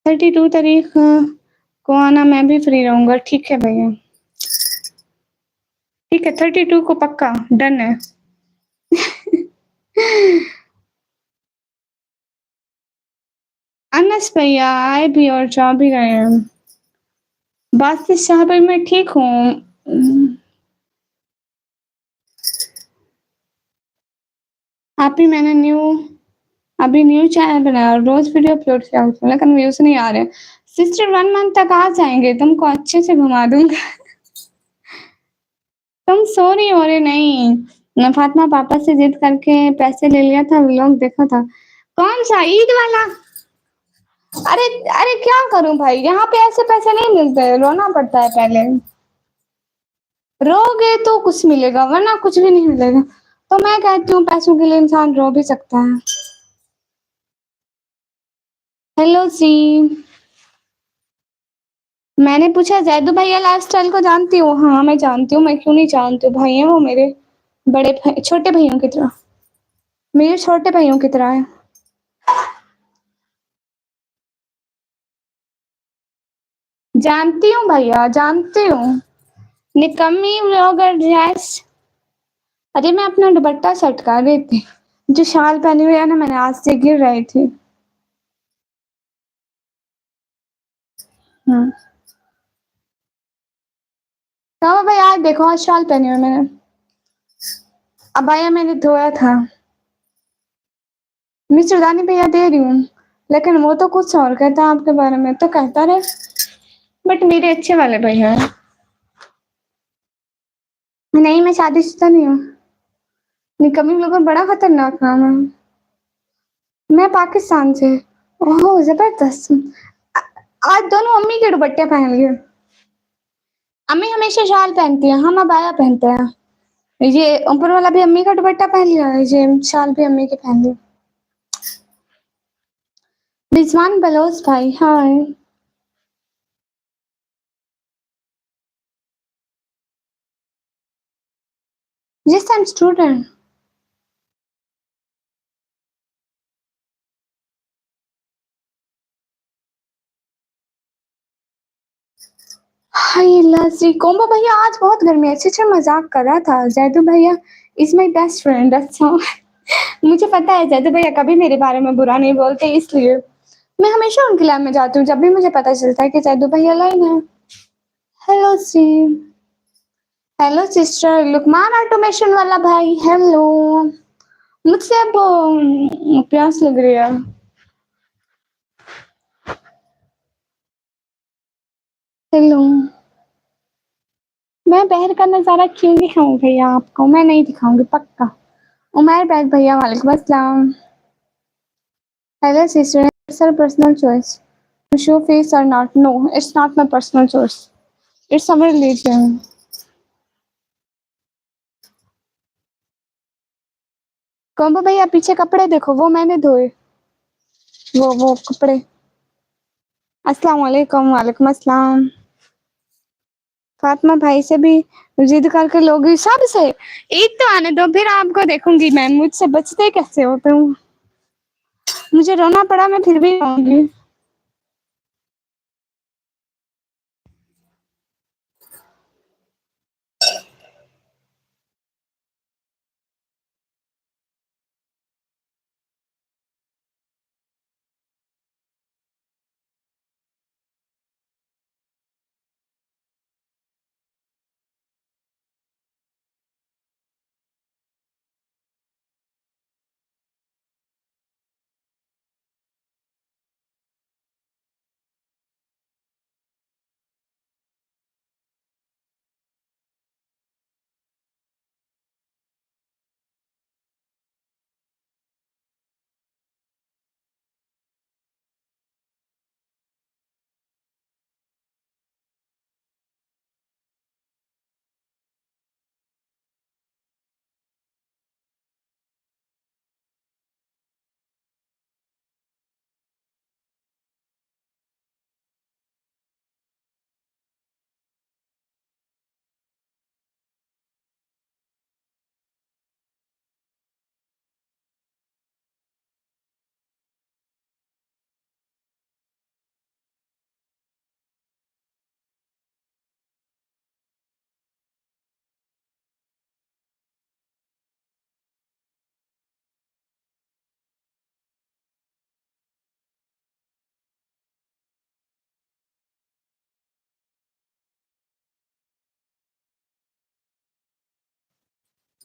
32 तारीख को आना, मैं भी फ्री रहूंगा। ठीक है भैया, ठीक है। 32 को पक्का डन है। अनस भैया आए भी और जा भी गए हैं। बासित शाह भाई मैं ठीक हूँ। आप ही मैंने अभी न्यू चैनल बनाया और रोज वीडियो अपलोड किया उसमें, लेकिन व्यूज नहीं आ रहे। सिस्टर 1 मंथ तक आ जाएंगे, तुमको अच्छे से घुमा दूंगा। तुम सो रही हो? रहे नहीं, मैं फातिमा पापा से जिद करके पैसे ले लिया था, व्लॉग देखा था। कौन सा ईद वाला? अरे अरे क्या करूं भाई, यहाँ पे ऐसे पैसे नहीं मिलते, रोना पड़ता है पहले। रोगे तो कुछ मिलेगा, वरना कुछ भी नहीं मिलेगा। तो मैं कहती हूँ पैसों के लिए इंसान रो भी सकता है। हेलो सी, मैंने पूछा जैदू भैया लाइफस्टाइल को जानती हो? हाँ मैं जानती हूँ, मैं क्यों नहीं जानती हूँ, भाई है वो मेरे। बड़े भाई, छोटे भाइयों की तरह, मेरे छोटे भाइयों की तरह है। जानती हूँ भैया, जानती हूँ। निकम्मी व्लॉगर जैस। अरे मैं अपना दुपट्टा सटका रही थी, जो शाल पहनी हुई है ना, मैंने आज से गिर रही थी। हाँ, कहा भाई आज देखो, आज शाल पहनी हुई मैंने। अबाया मैंने धोया था। मिस्टर दानी भैया दे रही हूँ, लेकिन वो तो कुछ और कहता है आपके बारे में, तो कहता रहे। बट मेरे अच्छे वाले भैया हैं। नहीं मैं शादीशुदा नहीं हूँ। निकम्मी लोग बड़ा खतरनाक नाम है। मैं पाकिस्तान से। ओह जबरदस्त। आज दोनों अम्मी के दुपट्टे पहन लिए। अम्मी हमेशा शाल पहनती है, हम अबाया पहनते हैं। ये ऊपर वाला भी अम्मी का दुपट्टा पहन लिया है, ये शाल भी अम्मी के पहन ली। रिजवान बलोच भाई, hi. Yes I am student. Hi Lassi combo भैया, आज बहुत गर्मी है। अच्छा मजाक कर रहा था जैदू भैया, इज माई बेस्ट फ्रेंड। अच्छा मुझे पता है जैदू भैया कभी मेरे बारे में बुरा नहीं बोलते, इसलिए मैं हमेशा उनके लैब में जाती हूँ जब भी मुझे पता चलता है कि जैदू भैया लाइन है। Hello see, hello sister Lukman automation वाला भाई, हेलो। मुझसे अब प्यास लग रही है। हेलो। मैं बहर का नजारा क्यों दिखाऊं भैया आपको, मैं नहीं दिखाऊंगी पक्का। उमर बैग भैया, वालेकुम अस्सलाम। Hello sister, it's our personal choice to show face or not. No, it's not my personal choice, it's our religion. Combo भैया पीछे कपड़े देखो, वो मैंने धोए। वो कपड़े। अस्सलाम वालेकुम, वालेकुम अस्सलाम। फातिमा भाई से भी जिद करके लोगी सबसे। ईद तो आने दो, फिर आपको देखूंगी मैं, मुझसे बचते कैसे हो तुम। मुझे रोना पड़ा, मैं फिर भी आऊंगी।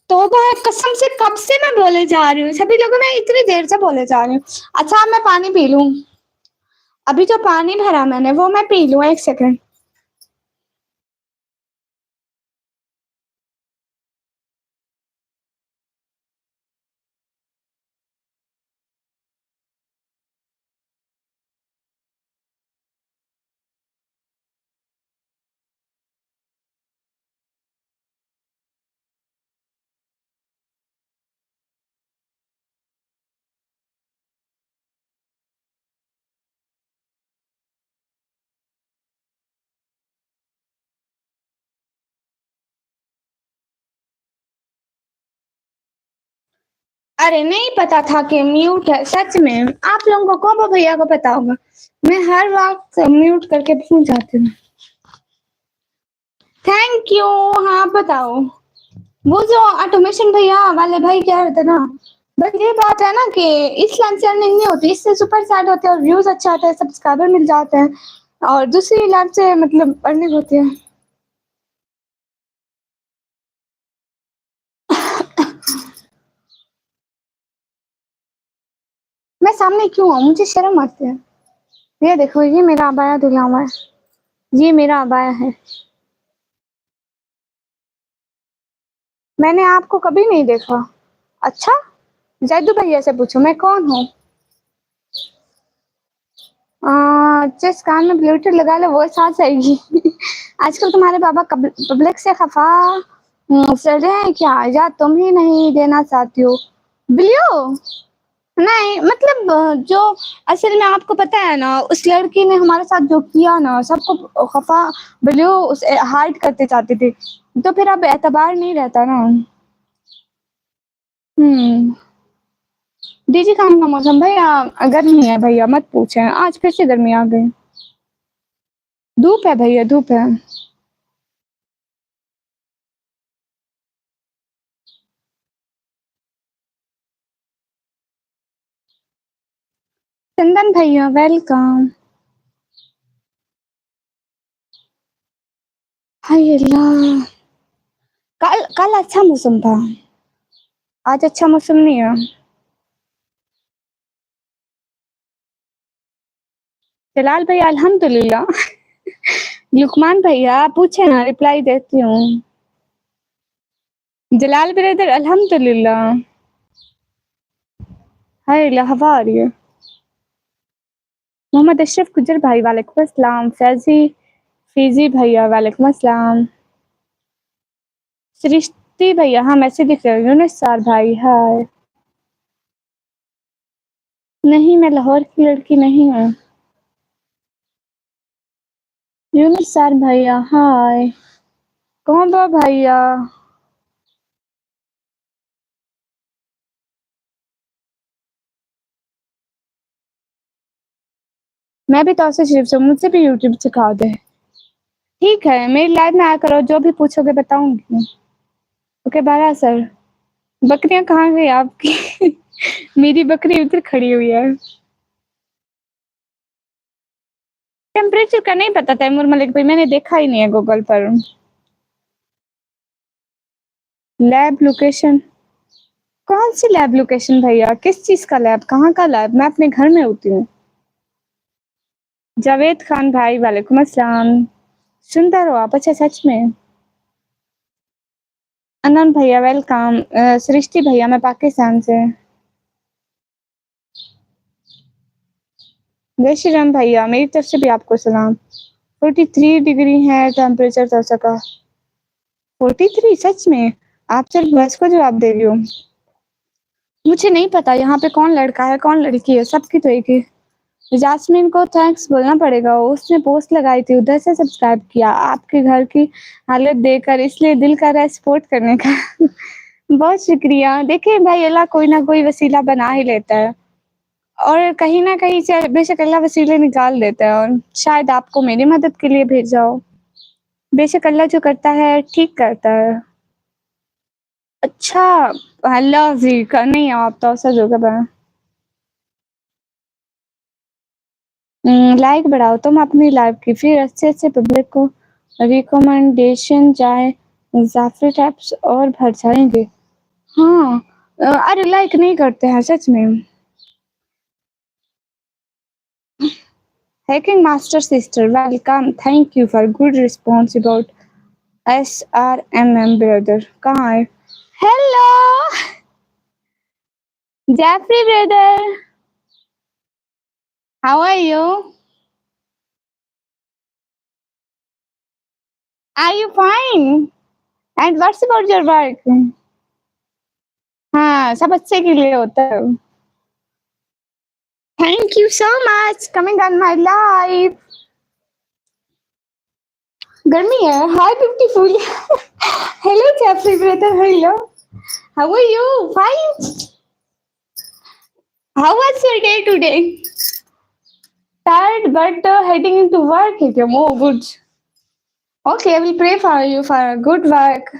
तौबा है, कसम से कब से मैं बोले जा रही हूँ, सभी लोगों में इतनी देर से बोले जा रही हूँ। अच्छा अब मैं पानी पी लूँ। अभी जो पानी भरा मैंने वो मैं पी लूँ, 1 सेकंड। अरे नहीं पता था कि म्यूट है, सच में आप लोगों को कौन भैया को पता होगा, मैं हर वक्त म्यूट करके भूल जाती हूँ। Thank you. हाँ बताओ। वो जो ऑटोमेशन भैया वाले भाई कह रहे थे ना, बस ये बात है ना कि इस लाइन से अर्निंग नहीं होती, इससे सुपर चैट होते हैं और व्यूज अच्छा आता है, सब्सक्राइबर मिल जाते हैं, और दूसरी लाइन से मतलब अर्निंग होती है। मैं सामने क्यों हूँ, मुझे शर्म आती है। ये देखो, ये मेरा अबाया धुला हुआ है, ये मेरा अबाया है। मैंने आपको कभी नहीं देखा। अच्छा, जैदू भैया से पूछो मैं कौन हूँ। जिस कान में ब्लूटूथ लगा लो वो सांस आएगी। आजकल तुम्हारे बाबा पब्लिक से खफा चल रहे हैं क्या, या तुम ही नहीं देना चाहती हो बिलियो। नहीं मतलब जो असल में आपको पता है ना, उस लड़की ने हमारे साथ जो किया ना, सबको खफा बिलियो उसे हाइड करते चाहती थी, तो फिर अब एतबार नहीं रहता ना। हम्म। डीजी खान का मौसम भैया गर्मी है भैया, मत पूछे, आज फिर से गर्मी आ गई। धूप है भैया, धूप है। चंदन भैया वेलकम। हाय अल्लाह। कल कल अच्छा मौसम था, आज अच्छा मौसम नहीं है। जलाल भैया अल्हम्दुलिल्लाह। लुकमान भैया पूछे ना, रिप्लाई देती हूँ। जलाल ब्रदर अल्हम्दुलिल्लाह। हाय अल्लाह, हवा आ रही है। मोहम्मद अशरफ गुजर भाई वालेकुम अस्सलाम। फीजी भैया वालेकुम अस्सलाम। सृष्टि भैया हाँ मैसेज दिख रहा है। यूनुस सर भाई हाय। नहीं मैं लाहौर की लड़की नहीं हूँ। यूनुस सर भैया हाय। कौन दो भैया। मैं भी तौसीफ शरीफ से, मुझसे भी यूट्यूब सिखा दे। ठीक है, मेरी लाइव में आया करो, जो भी पूछोगे बताऊंगी। ओके बारा सर। बकरियां कहाँ गई आपकी। मेरी बकरी उधर खड़ी हुई है। टेम्परेचर का नहीं पता तैमूर मलिक भाई, मैंने देखा ही नहीं है गूगल पर। Lab location. कौन सी लैब लोकेशन भैया, किस चीज का लैब, कहाँ का लैब, मैं अपने घर में होती हूँ। जावेद खान भाई वालेकुम अस्सलाम। सुंदर हो आप, अच्छा सच में। अनंत भैया वेलकम। सृष्टि भैया मैं पाकिस्तान से। जय श्री राम भैया, मेरी तरफ से भी आपको सलाम। 43 डिग्री है टेम्परेचर तो सका। 43 सच में। आप सिर्फ बस को जवाब दे रही हो। मुझे नहीं पता यहाँ पे कौन लड़का है कौन लड़की है, सबकी तो एक ही। जास्मिन को थैंक्स बोलना पड़ेगा, उसने पोस्ट लगाई थी उधर से सब्सक्राइब किया आपके घर की हालत देखकर, इसलिए दिल कर रहा है सपोर्ट करने का। बहुत शुक्रिया। देखिए भाई, अल्लाह कोई ना कोई वसीला बना ही लेता है, और कहीं ना कहीं से बेशक अल्लाह वसीले निकाल देता है, और शायद आपको मेरी मदद के लिए भेजा हो। बेशक अल्लाह जो करता है ठीक करता है। अच्छा, अल्लाह जी का नहीं आप तो ऐसा जो कर। लाइक बढ़ाओ तुम अपनी लाइव की, फिर अच्छे अच्छे पब्लिक को रिकमेंडेशन जाए, जाफरी टैप्स और भर जाएंगे। हाँ, अरे लाइक नहीं करते हैं सच में। Hacking Master Sister, welcome. Thank you for good response about SRMM brother. कहाँ है? Hello, Jeffrey brother. How are you? Are you fine? And what's about your work? हाँ, सब अच्छे के लिए होता है। Thank you so much coming on my live. गर्मी है. Hi beautiful. Hello Jeffrey brother. Hello. How are you? Fine. How was your day today? Tired but heading into work. Oh, good. Okay, I will pray for you for a good work.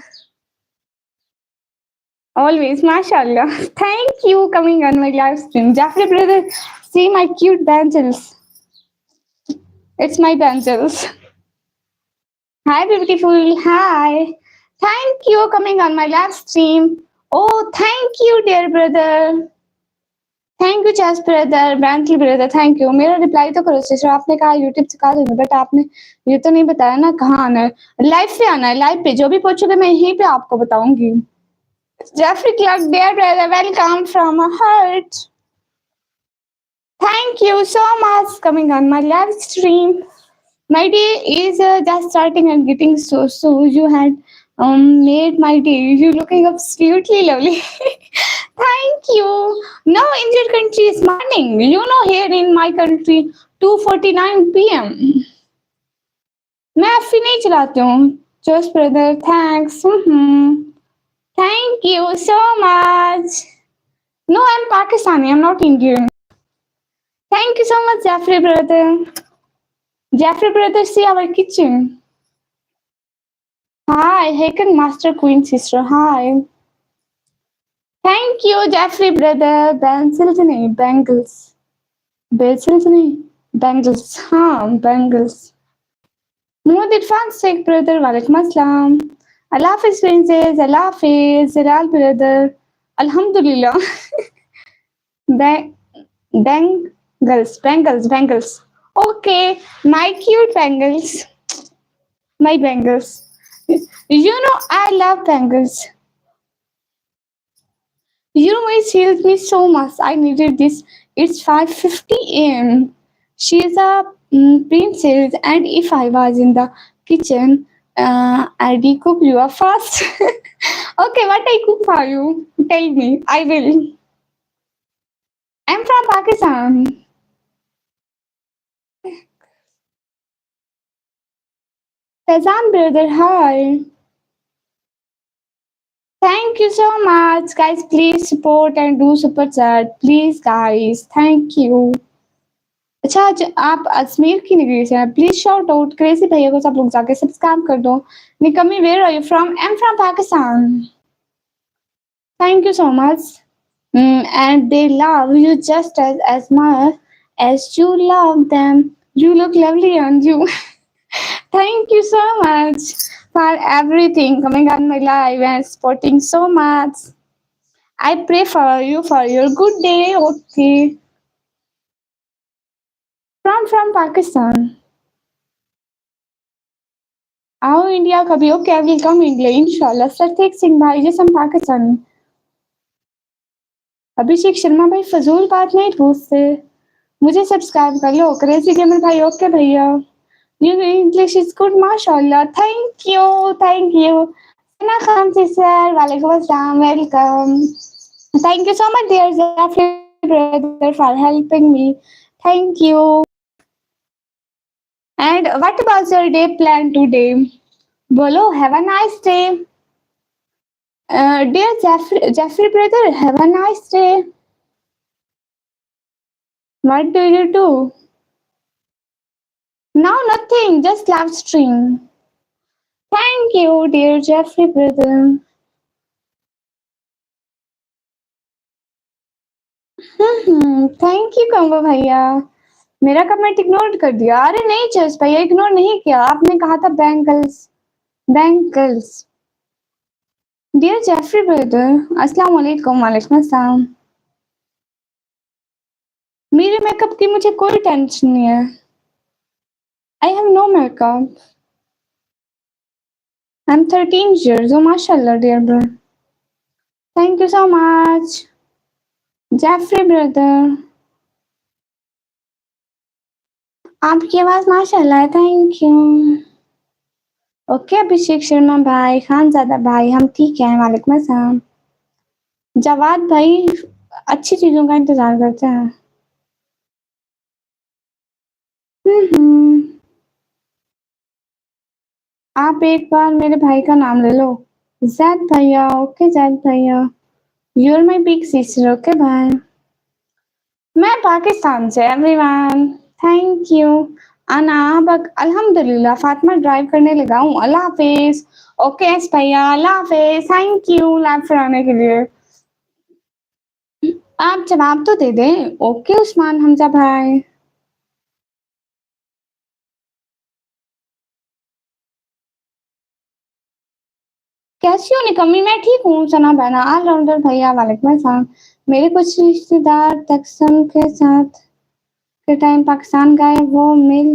Always, mashallah. Thank you coming on my live stream. Jeffrey brother, see my cute bangles. It's my bangles. Hi, beautiful. Hi. Thank you coming on my live stream. Oh, thank you, dear brother. Thank you Chase brother, Brantley brother, thank you. मेरा reply तो करो sister. आपने कहा YouTube सिखा दूंगा, but आपने ये तो नहीं बताया ना कहाँ आना है। लाइव पे आना है, लाइव पे जो भी पूछोगे मैं यहीं पे आपको बताऊंगी। Jeffrey Clark, dear brother, welcome from a heart. Thank you so much coming on my live stream. My day is just starting and getting so you had made my day. You looking absolutely lovely. Thank you. Now in your country is morning. You know here in my country 2:49 p.m. मैं एफी नहीं चलाती हूँ। Just brother, thanks. Thank you so much. No, I'm Pakistani. I'm not Indian. Thank you so much, Jeffrey brother. Jeffrey brother, see our kitchen. Hi, Haken Master Queen sister. Hi. Thank you, Jeffrey brother. Pencils नहीं, bangles. Pencils नहीं, bangles. हाँ, bangles. Mood Irfan Sheikh brother. Walaikum assalam. Allah Hafiz princess. Allah Hafiz. Jalal brother. Alhamdulillah. Bang, bangles. Okay, my cute bangles. My bangles. You know I love bangles. You know it heals me so much. I needed this. It's 5:50 a.m. She's a princess, and if I was in the kitchen, I'd cook you up fast. Okay, what I cook for you? Tell me. I will. I'm from Pakistan. Fazan brother, hi. Thank you so much, guys. Please support and do super chat. Please, guys. Thank you. अच्छा आज आप अजमेर की नगरी से हैं। Please short out crazy भैया को सब लोग जाके सब्सक्राइब कर दो। निकमी, where are you from? I am from Pakistan. Thank you so much. And they love you just as much as you love them. You look lovely on you. Thank you so much for everything coming on my live and supporting so much. I pray for you for your good day. Okay. From Pakistan. आओ India कभी। Okay, I will come India इंशाल्लाह। सरतेज सिंह भाई जी हम पाकिस्तान। अभिषेक शर्मा भाई फजूल बात नहीं पूछते, मुझे सब्सक्राइब कर लो। क्रेजी गेमर भाई, ओके भैया। यू इंग्लिश इज गुड माशाल्लाह। Thank you, thank you. Sana Khan sister, वालेकुम अस्सलाम, welcome. Thank you so much dear Jafri brother for helping me. Thank you. And what was your day plan today? बोलो। Have a nice day. Dear Jeffrey brother, have a nice day. What do you do? Now nothing, just live stream. Thank you, dear Jeffrey brother. Thank you कंगो भैया। मेरा comment ignore कर दिया? अरे नहीं chess भैया, ignore नहीं किया। आपने कहा था bangles, bangles. Dear Jeffrey brother, अस्सलाम वालेकुम। वालेकुम अस्सलाम। मेरे मेकअप की मुझे कोई टेंशन नहीं है। I have no makeup. I am 13 years. Oh, माशाल्लाह dear brother. Thank you so much. Jeffrey brother, आपकी आवाज़ माशाल्लाह है, thank you. Okay Abhishek Sharma भाई, खानज़ादा भाई, हम ठीक हैं, वालेकुम अस्सलाम। जवाद भाई, अच्छी चीज़ों का इंतज़ार करते हैं। हुँ। आप एक बार मेरे भाई का नाम ले लो। ज़ैद भैया, ओके ज़ैद भैया। You are my big sister, okay bye. मैं पाकिस्तान से एवरीवन, थैंक यू। अना बक अल्हम्दुलिल्लाह फातिमा ड्राइव करने लगा हूँ, अल्लाह हाफ़िज़। ओके एस भैया, अल्लाह हाफ़िज़, थैंक यू लाइव चलाने के लिए। आप जवाब तो दे दें। ओके उस्मान हमज़ा भाई। कैसी हो निकम्मी? मैं ठीक हूँ सना बहना, ऑलराउंडर भैया, वालेकुम अस्सलाम। मेरे कुछ रिश्तेदार तकसम के साथ के टाइम पाकिस्तान गए, वो मिल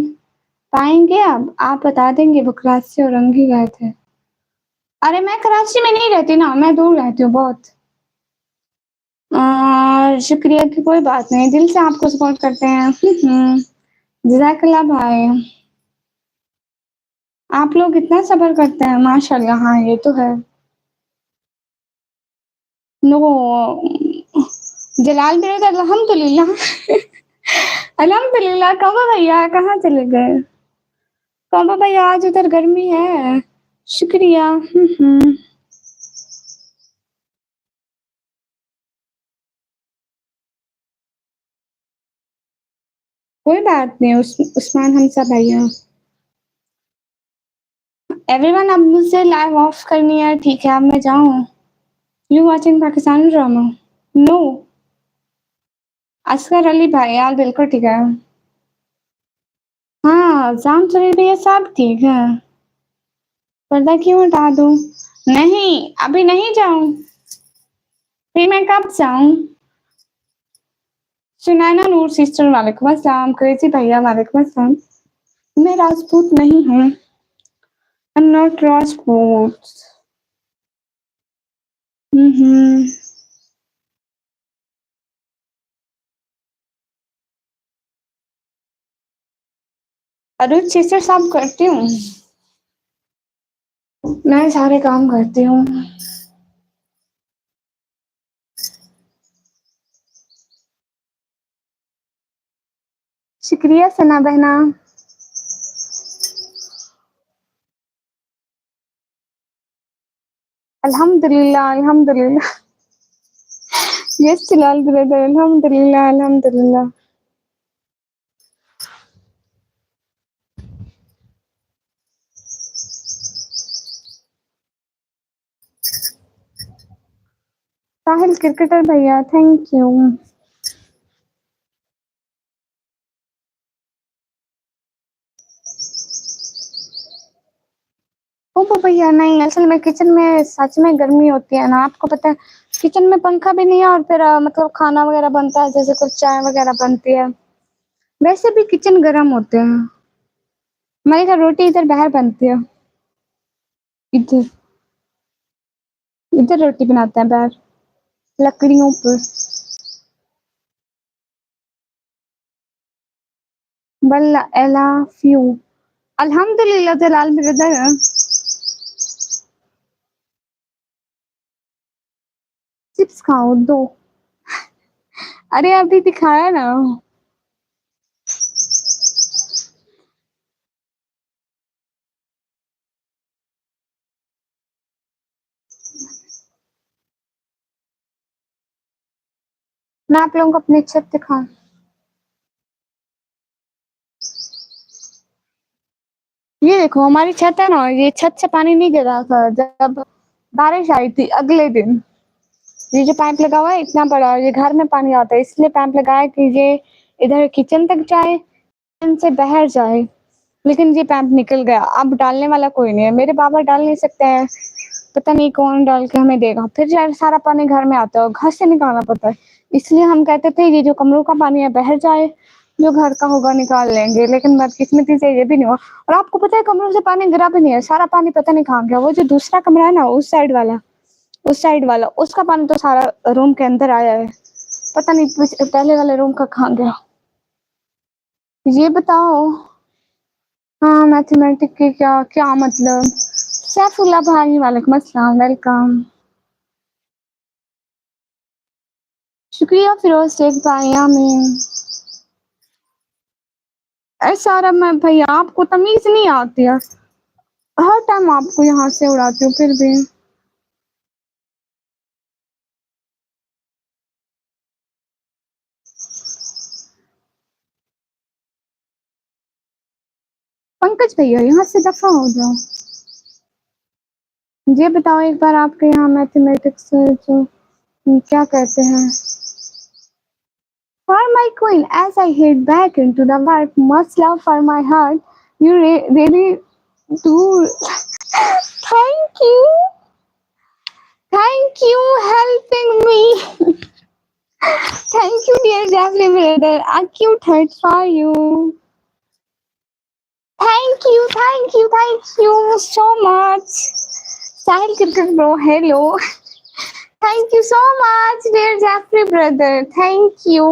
पाएँगे अब? आप बता देंगे, वो कराची और रंगी गए थे। अरे मैं कराची में नहीं रहती ना, मैं दूर रहती हूँ बहुत। शुक्रिया की कोई बात नहीं, दिल से आपको सपोर्ट करते हैं। जज़ाकल्लाह भाई। आप लोग इतना सब्र करते हैं, माशाल्लाह। हाँ, ये तो है। नो जलाल मेरे अल्हम्दुलिल्लाह। अल्हम्दुलिल्लाह। कौवा भैया कहाँ चले गए? कौवा भैया आज उधर गर्मी है। शुक्रिया। कोई बात नहीं उस्मान हमसा भैया। एवरीवन अब मुझसे लाइव ऑफ करनी है, ठीक है? अब मैं जाऊँ? You watching Pakistani drama? No. Asghar Ali भाई, यार बिल्कुल ठीक है। हाँ, जाम चली रही है, सब ठीक है। पर्दा क्यों हटा दूँ? नहीं, अभी नहीं जाऊँ। फिर मैं कब जाऊँ? सुनैना नूर सिस्टर, वालेकुम अस्सलाम। क्रेज़ी भैया, वालेकुम अस्सलाम। मैं राजपूत नहीं हूँ। I am not Rajput. Hmm. Arun sister सब करती हूँ। मैं सारे काम करती हूँ। शुक्रिया सना बहना। अल्हम्दुलिल्लाह, अल्हम्दुलिल्लाह। यस जलाल ब्रदर, अल्हम्दुलिल्लाह, अल्हम्दुलिल्लाह। साहिल क्रिकेटर भैया, थैंक यू। ओहो भैया नहीं, असल में किचन में सच में गर्मी होती है ना, आपको पता है। किचन में पंखा भी नहीं है और फिर मतलब खाना वगैरह बनता है, जैसे कुछ चाय वगैरह बनती है। वैसे भी किचन गर्म होते हैं। हमारे घर रोटी इधर बाहर बनती है। इधर इधर रोटी बनाते हैं बाहर, लकड़ियों पर। वल्ला एला फ्यू। अल्हम्दुलिल्लाह जलाल ब्रदर। चिप्स खाओ दो। अरे अभी दिखाया ना। मैं आप लोगों को अपनी छत दिखाऊं? ये देखो हमारी छत है ना, ये छत से पानी नहीं गिर रहा था जब बारिश आई थी अगले दिन। ये जो पाइप लगा हुआ है इतना बड़ा, ये घर में पानी आता है, इसलिए पाइप लगाया कि ये इधर किचन तक जाए, किचन से बाहर जाए। लेकिन ये पाइप निकल गया, अब डालने वाला कोई नहीं है, मेरे बाबा डाल नहीं सकते हैं। पता नहीं कौन डाल के हमें देगा। फिर यार सारा पानी घर में आता है और घर से निकालना पड़ता है। इसलिए हम कहते थे ये जो कमरों का पानी है बहर जाए, जो घर का होगा निकाल लेंगे, लेकिन बदकिस्मती से ये भी नहीं हुआ। और आपको पता है कमरों से पानी गिरा भी नहीं है, सारा पानी पता नहीं कहाँ गया। वो जो दूसरा कमरा है ना उस साइड वाला उसका पानी तो सारा रूम के अंदर आया है। पता नहीं पहले वाले रूम का कहाँ गया। ये बताओ। हाँ, मैथमेटिक के क्या क्या मतलब? सैफुल्ला भाई वालेकुम अस्सलाम, वेलकम। शुक्रिया फिरोज शेख भाई, आमीन। अरे सारा मैं भैया आपको तमीज नहीं आती है, हर टाइम आपको यहाँ से उड़ाती हूँ फिर भी। पंकज भैया यहाँ से दफा हो जाओ। ये बताओ एक बार आपके यहाँ मैथमेटिक्स जो क्या कहते हैं? For my queen, as I head back into the work, much love for my heart. You really do. Thank you. Thank you helping me. Thank you, dear Jeffrey brother. A cute heart for you. Thank you so much. Sahil Kirkir bro, hello. Thank you so much, dear Jeffrey brother. Thank you.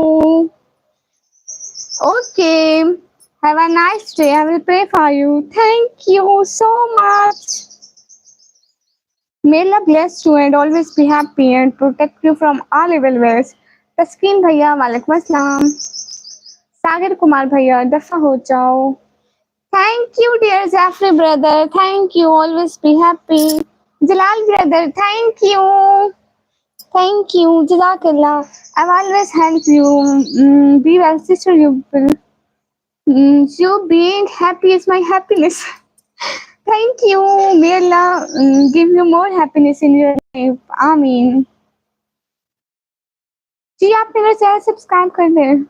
Okay. Have a nice day. I will pray for you. Thank you so much. May Allah bless you and always be happy and protect you from all evil ways. तस्कीन भैया वालेकुम अस्सलाम। सागर कुमार भैया दफा हो जाओ। Thank you, dear Jeffrey brother. Thank you. Always be happy. Jalal brother, thank you. Thank you. Jazakallah. I've always helped you. Be well, sister. You being happy is my happiness. Thank you. May Allah give you more happiness in your life. Amin. जी आप मेरा channel subscribe कर दें।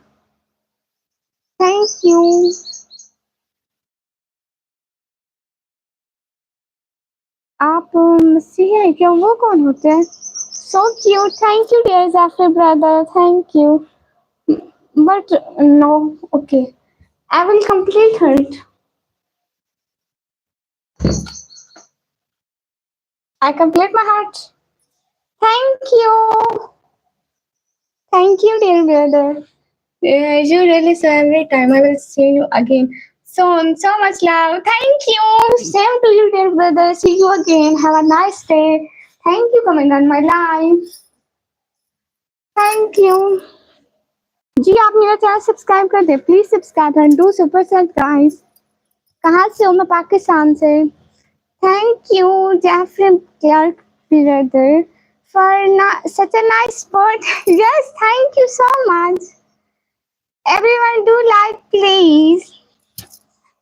Thank you. आप मसीह हैं क्या? वो कौन होते हैं? So cute. Thank you dear Jafar brother, thank you. But no, okay, I will complete it. I complete my heart. Thank you. Thank you dear brother. You really so every time I will see you again soon. So much love. Thank you. Same to you, dear brother. See you again. Have a nice day. Thank you coming on my live. Thank you. जी आप मेरा channel subscribe कर दे please. Subscribe and do super set guys. कहाँ से हो? मैं पाकिस्तान से। Thank you Jeffrey Clark brother for such a nice sport. Yes, thank you so much. Everyone do like please.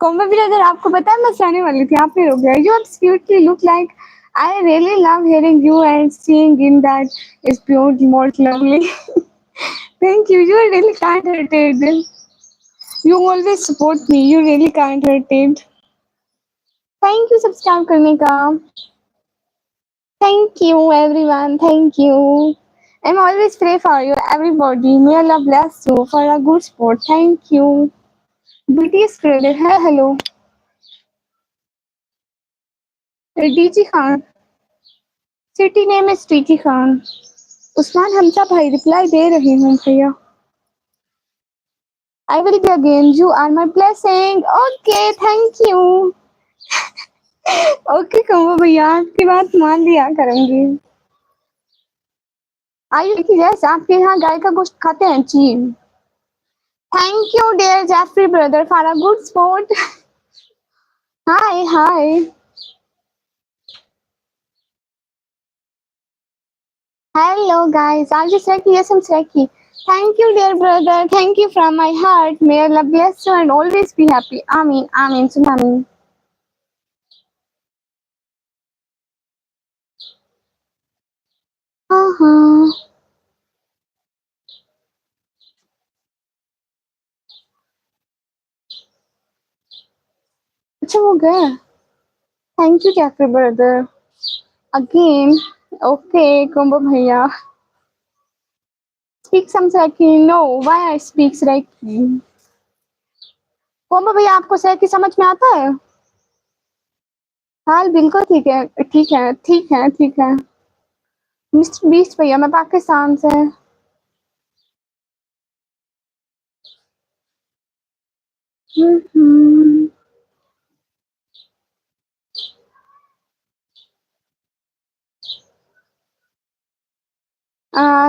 Komal brother आपको पता है मैं जाने वाली थी, आप ही रुक गए। You absolutely look like I really love hearing you and seeing in that is pure more lovely. Thank you. You are really kind-hearted. You always support me. You really kind-hearted. Thank you subscribe करने का। Thank you everyone. Thank you. I'm always pray for you everybody. May Allah bless you for a good sport. Thank you. BTS credit है hello. DG Khan. City name is DG Khan. Usman Hamza भाई reply दे रही हूँ भैया। I will be again. You are my blessing. Okay, thank you. Okay कहो भैया, आपकी बात मान लिया करूंगी। आयु यस, आपके यहाँ गाय का गोश्त खाते हैं जी। Thank you dear Jeffrey brother for a good sport. Hi hi. Hello guys, are you Sreki? Yes, I'm Sreki. Thank you dear brother. Thank you from my heart. May Allah bless you and always be happy. Amin. Amin. Amin. हाँ हाँ। अच्छा वो गया। Thank you Jeffrey brother. Again, okay, Combo Bhaiya. Speak some Saki. No, why I speak Saki? Combo Bhaiya, आपको Saki समझ में आता है? हाँ, बिल्कुल ठीक है, ठीक है, ठीक है, ठीक है। मिस्टर बीस्ट भैया, मैं पाकिस्तान से। हम्म।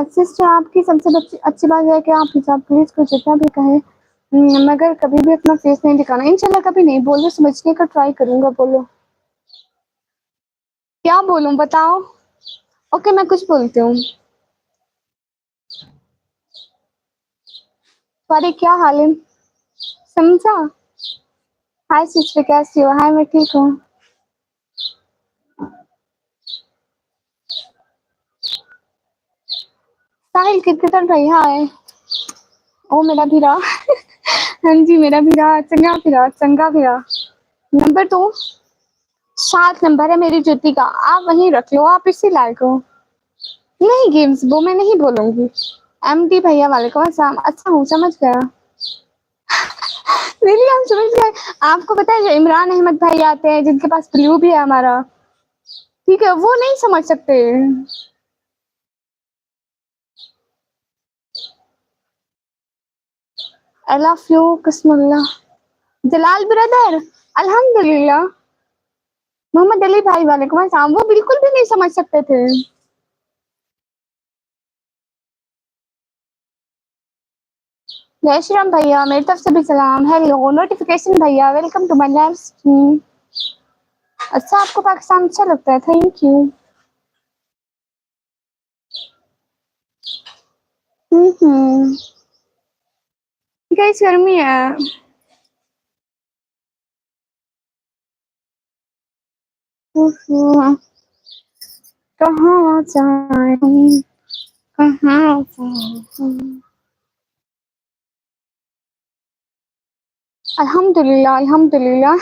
सिस्टर, आपकी सबसे अच्छी बात है कि आप हिजाब प्लीज को जितना भी कहें, मगर कभी भी अपना फेस नहीं दिखाना। इंशाल्लाह कभी नहीं। बोलो, समझने का ट्राई करूंगा। बोलो, क्या बोलूं बताओ। ओके, मैं कुछ बोलती हूँ। तुम्हारे क्या हाल है? समझा? हाय सिस्टर, कैसी हो? हाय, मैं ठीक हूँ। साहिल क्रिकेटर भैया आए। ओ मेरा भीरा। हाँ जी, मेरा भीरा चंगा भीरा, चंगा भीरा। नंबर 2, 7 नंबर है मेरी जुती का। आप वहीं रख लो, आप इसी लायक हो। नहीं गेम्स, वो मैं नहीं बोलूंगी। एमडी भैया वालेकुम अस्सलाम। अच्छा हूँ, समझ गया। रियली हम समझ गए। आपको पता है, जो इमरान अहमद भाई आते हैं, जिनके पास ब्लू भी है हमारा, ठीक है, वो नहीं समझ सकते। आई लव यू किस्मुल्लाह। जलाल ब्रदर, अल्हम्दुलिल्लाह। मोहम्मद अली भाई वालेकुम अस्सलाम। वो बिल्कुल भी नहीं समझ सकते थे। जय श्री राम भैया, मेरी तरफ से भी सलाम। हेलो नोटिफिकेशन भैया, welcome to my live stream. अच्छा, आपको पाकिस्तान अच्छा लगता है? Thank you. हम्म। गाइस, गर्मी है। कहाँ जाए हम, कहाँ जाए हम। अल्हम्दुलिल्लाह, अल्हम्दुलिल्लाह।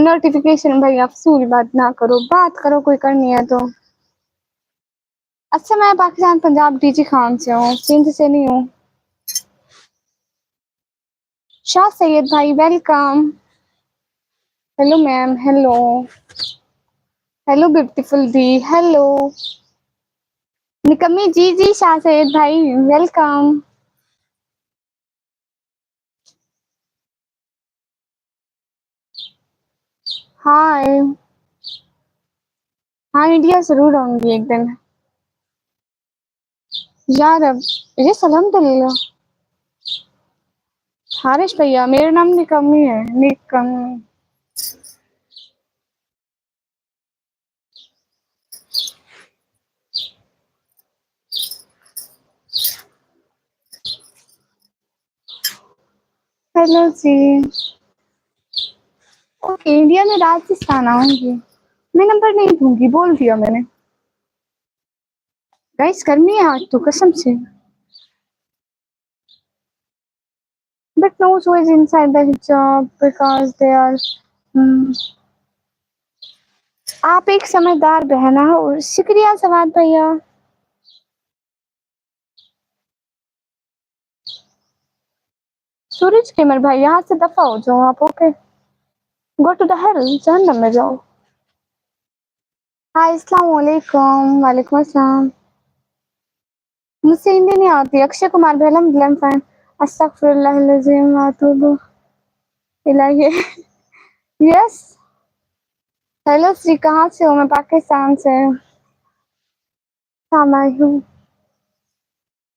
नोटिफिकेशन भैया, फजूल बात ना करो, बात करो, कोई करनी है तो। अच्छा, मैं पाकिस्तान पंजाब डीजी खान से हूँ, सिंध से नहीं हूँ। शाह सैयद भाई, welcome. Hello ma'am, hello. Hello beautiful दी, हेलो। निकम्मी जी जी, शाह सैयद भाई, वेलकम। हाय। हाँ, इंडिया जरूर आऊंगी एक दिन। यार अब ये अल्हम्दुलिल्लाह। हारिश भैया, मेरा नाम निकम्मी है, निकम्मी। हेलो जी। ओके, इंडिया में राजस्थान आऊंगी। मैं नंबर नहीं दूंगी, बोल दिया मैंने। गाइस, गर्मी है आज तो कसम से। But no choice inside the hijab because they are. Hmm. आप एक समझदार बहना हो। शुक्रिया सवाद भैया। सूरज केमर भाई, यहाँ से दफा हो जाओ आप। Okay, go to the hell, जहन्नम में जाओ। हाय, अस्सलाम वालेकुम। वालेकुम अस्सलाम। मुझसे हिंदी नहीं आती। अक्षय कुमार भी, अल्हम्दुलिल्लाह फाइन। अस्तगफिरुल्लाह व अतूबु इलैहि। यस। हेलो श्री, कहाँ से हो? मैं पाकिस्तान से। मैं हूँ।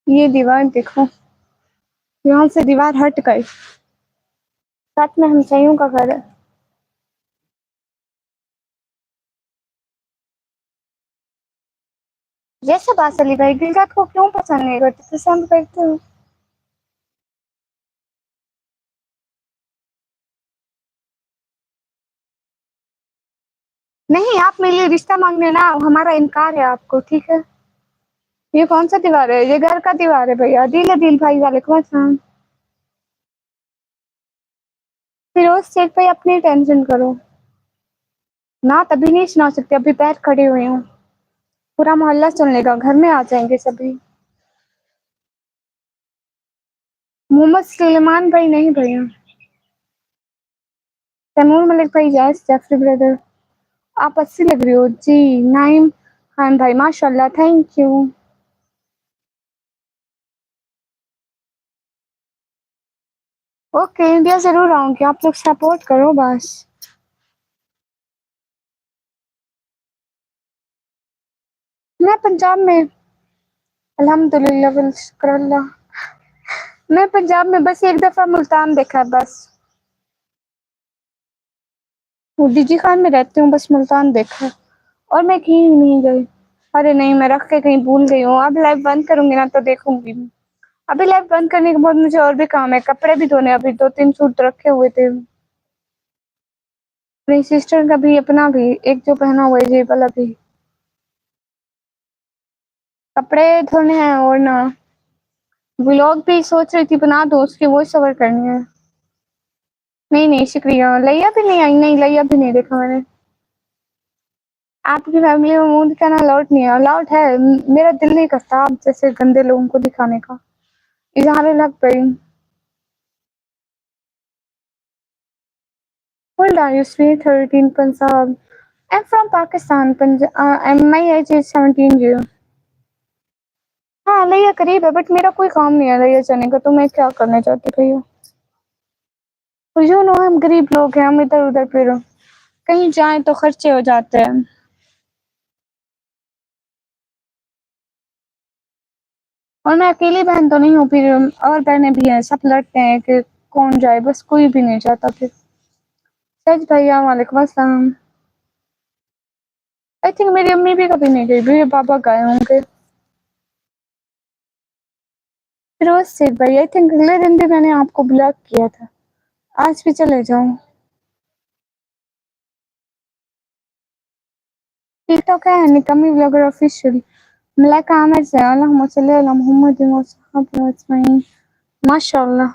ये दीवार देखो, यहाँ से दीवार हट गई। साथ में हमसायों का घर है। जैसे बास अली भाई, गिलगत को क्यों पसंद नहीं करते? पसंद करते हो। नहीं, आप मेरे लिए रिश्ता मांगने ना, हमारा इनकार है आपको, ठीक है। ये कौन सा दीवार है? ये घर का दीवार है भैया। दिल है दिल भाई, वालेकुम अस्सलाम। फिरोज शेख भाई, अपनी टेंशन करो। ना तभी नहीं सुना सकती, अभी पैर खड़े हुए हूँ। पूरा मोहल्ला सुन लेगा, घर में आ जाएंगे सभी। मोहम्मद सुलेमान भाई नहीं भैया। तैमूर मलिक भाई, यस जैफरी ब्रदर। आप अच्छी लग रही हो जी। नाइम खान भाई, माशाल्लाह, थैंक यू। ओके, इंडिया जरूर आऊंगी, आप लोग सपोर्ट करो बस। मैं पंजाब में। अल्हम्दुलिल्लाह वल शुक्रिल्लाह। मैं पंजाब में बस एक दफा मुल्तान देखा है बस। डीजी खान में रहती हूँ, बस मुल्तान देखा है और मैं कहीं नहीं गई। अरे नहीं, मैं रख के कहीं भूल गई हूँ। अब लाइव बंद करूंगी ना तो देखूंगी। अभी लाइव बंद करने के बाद मुझे और भी काम है, कपड़े भी धोने, अभी 2-3 सूट रखे हुए थे। अपनी सिस्टर का भी, अपना भी, एक जो पहना हुआ है ये वाला भी। कपड़े धोने हैं और ना व्लॉग भी सोच रही थी बना दो, उसकी वॉइस ओवर करनी है। नहीं नहीं शुक्रिया। लैया भी नहीं आई? नहीं, लैया भी नहीं देखा मैंने। आपकी फैमिली में मुंह दिखाना अलाउड नहीं है? अलाउड है, मेरा दिल नहीं करता आप जैसे गंदे लोगों को दिखाने का। इजहार लग गई। Hold on, you sweet 13 Punjab. I'm from Pakistan. And my age is 17 years. हाँ, लैया करीब है बट मेरा कोई काम नहीं है लैया जाने का, तो मैं क्या करना चाहती भैया। यू नो हम गरीब लोग हैं, हम इधर उधर फिर कहीं जाएं तो खर्चे हो जाते हैं। और मैं अकेली बहन तो नहीं हूँ, फिर और बहनें भी हैं, सब लड़ते हैं कि कौन जाए, बस कोई भी नहीं जाता फिर। सच भैया, वालेकुम अस्सलाम। आई थिंक मेरी अम्मी भी कभी नहीं गई, मेरे पापा गए होंगे। फिरोज शेख भाई, आई थिंक अगले दिन भी मैंने आपको ब्लॉक किया था, आज भी चले जाऊं। टिकटॉक है निकम्मी ब्लॉगर ऑफिशियल। मलाइका आमिर से अल्लाहुम्मा सल्ली अला मुहम्मद व सहाबा अजमईन। माशाअल्लाह।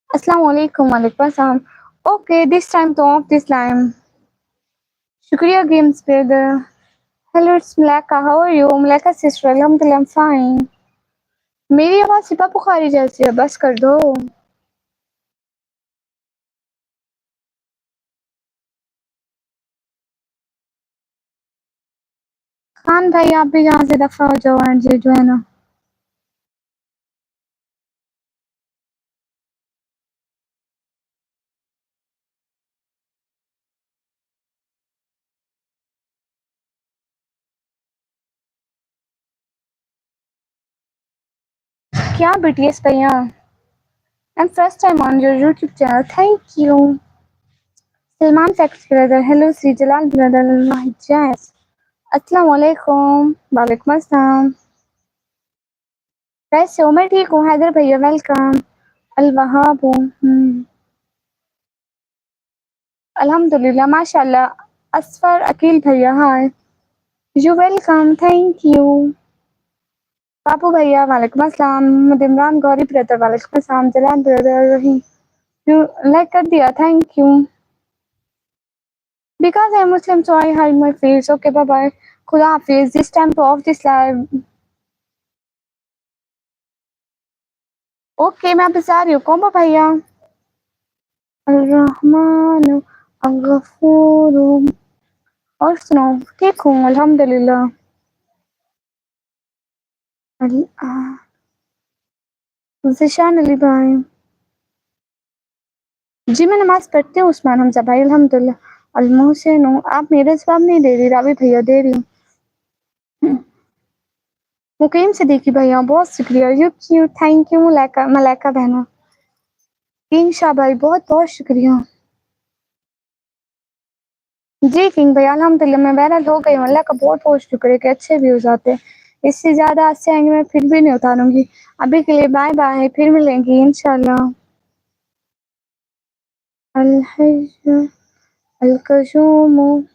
अस्सलाम वालेकुम। वालेकुम अस्सलाम। Okay, this time to off this time. शुक्रिया games brother. Hello it's Malaika, how are you? Malaika sister, अल्हम्दुलिल्लाह आई एम फाइन। मेरी आवाज सिपा बुखारी जैसी है, बस कर दो। खान भाई, आप भी यहाँ से दफा हो जाओ, एंड ये जो है ना। क्या बीटीएस भैया? I am first time on your YouTube channel, thank you. Salman facts brother, hello Shri Jalal brother, जैस। अस्सलाम वालेकुम। वालेकुम अस्सलाम। कैसे हो? मैं ठीक हूँ। हैदर भैया वेलकम। अल वहाब हूँ। अल्हम्दुलिल्लाह माशाल्लाह। असफर अकील भैया, hi. You welcome, thank you. Babu भैया वालेकुम अस्सलाम। मोहम्मद इमरान गौरी ब्रदर, वालेकुम अस्सलाम। जलाल ब्रदर, रही यू लाइक कर दिया, thank you. Because I am Muslim so I hide my face. Okay bye bye, खुदा हाफिज। This time to off this live. Okay, मैं बता रही हूँ कौन भैया। अर्रहमान अगफूर। और सुनाओ? ठीक हूँ अल्हम्दुलिल्लाह। ज़ीशान अली भाई, जी मैं नमाज पढ़ती हूँ। उस्मान हमजा भाई, अल्हम्दुलिल्लाह। अलमोहसिन हूँ। आप मेरे जवाब नहीं दे रही, रावी भैया दे रही हूँ। मुकीम से देखी भैया, बहुत शुक्रिया। You cute, thank you. Malaika, Malaika बहना। किंग शाह भाई, बहुत बहुत शुक्रिया। जी किंग भाई, अल्हम्दुलिल्लाह मैं वायरल हो गई हूँ, अल्लाह का बहुत बहुत शुक्र है कि अच्छे व्यूज आते हैं। इससे ज्यादा अच्छे आएंगे मैं फिर भी नहीं उतारूंगी। अभी के लिए बाय बाय, फिर मिलेंगे इंशाल्लाह। अल हज अल कजूम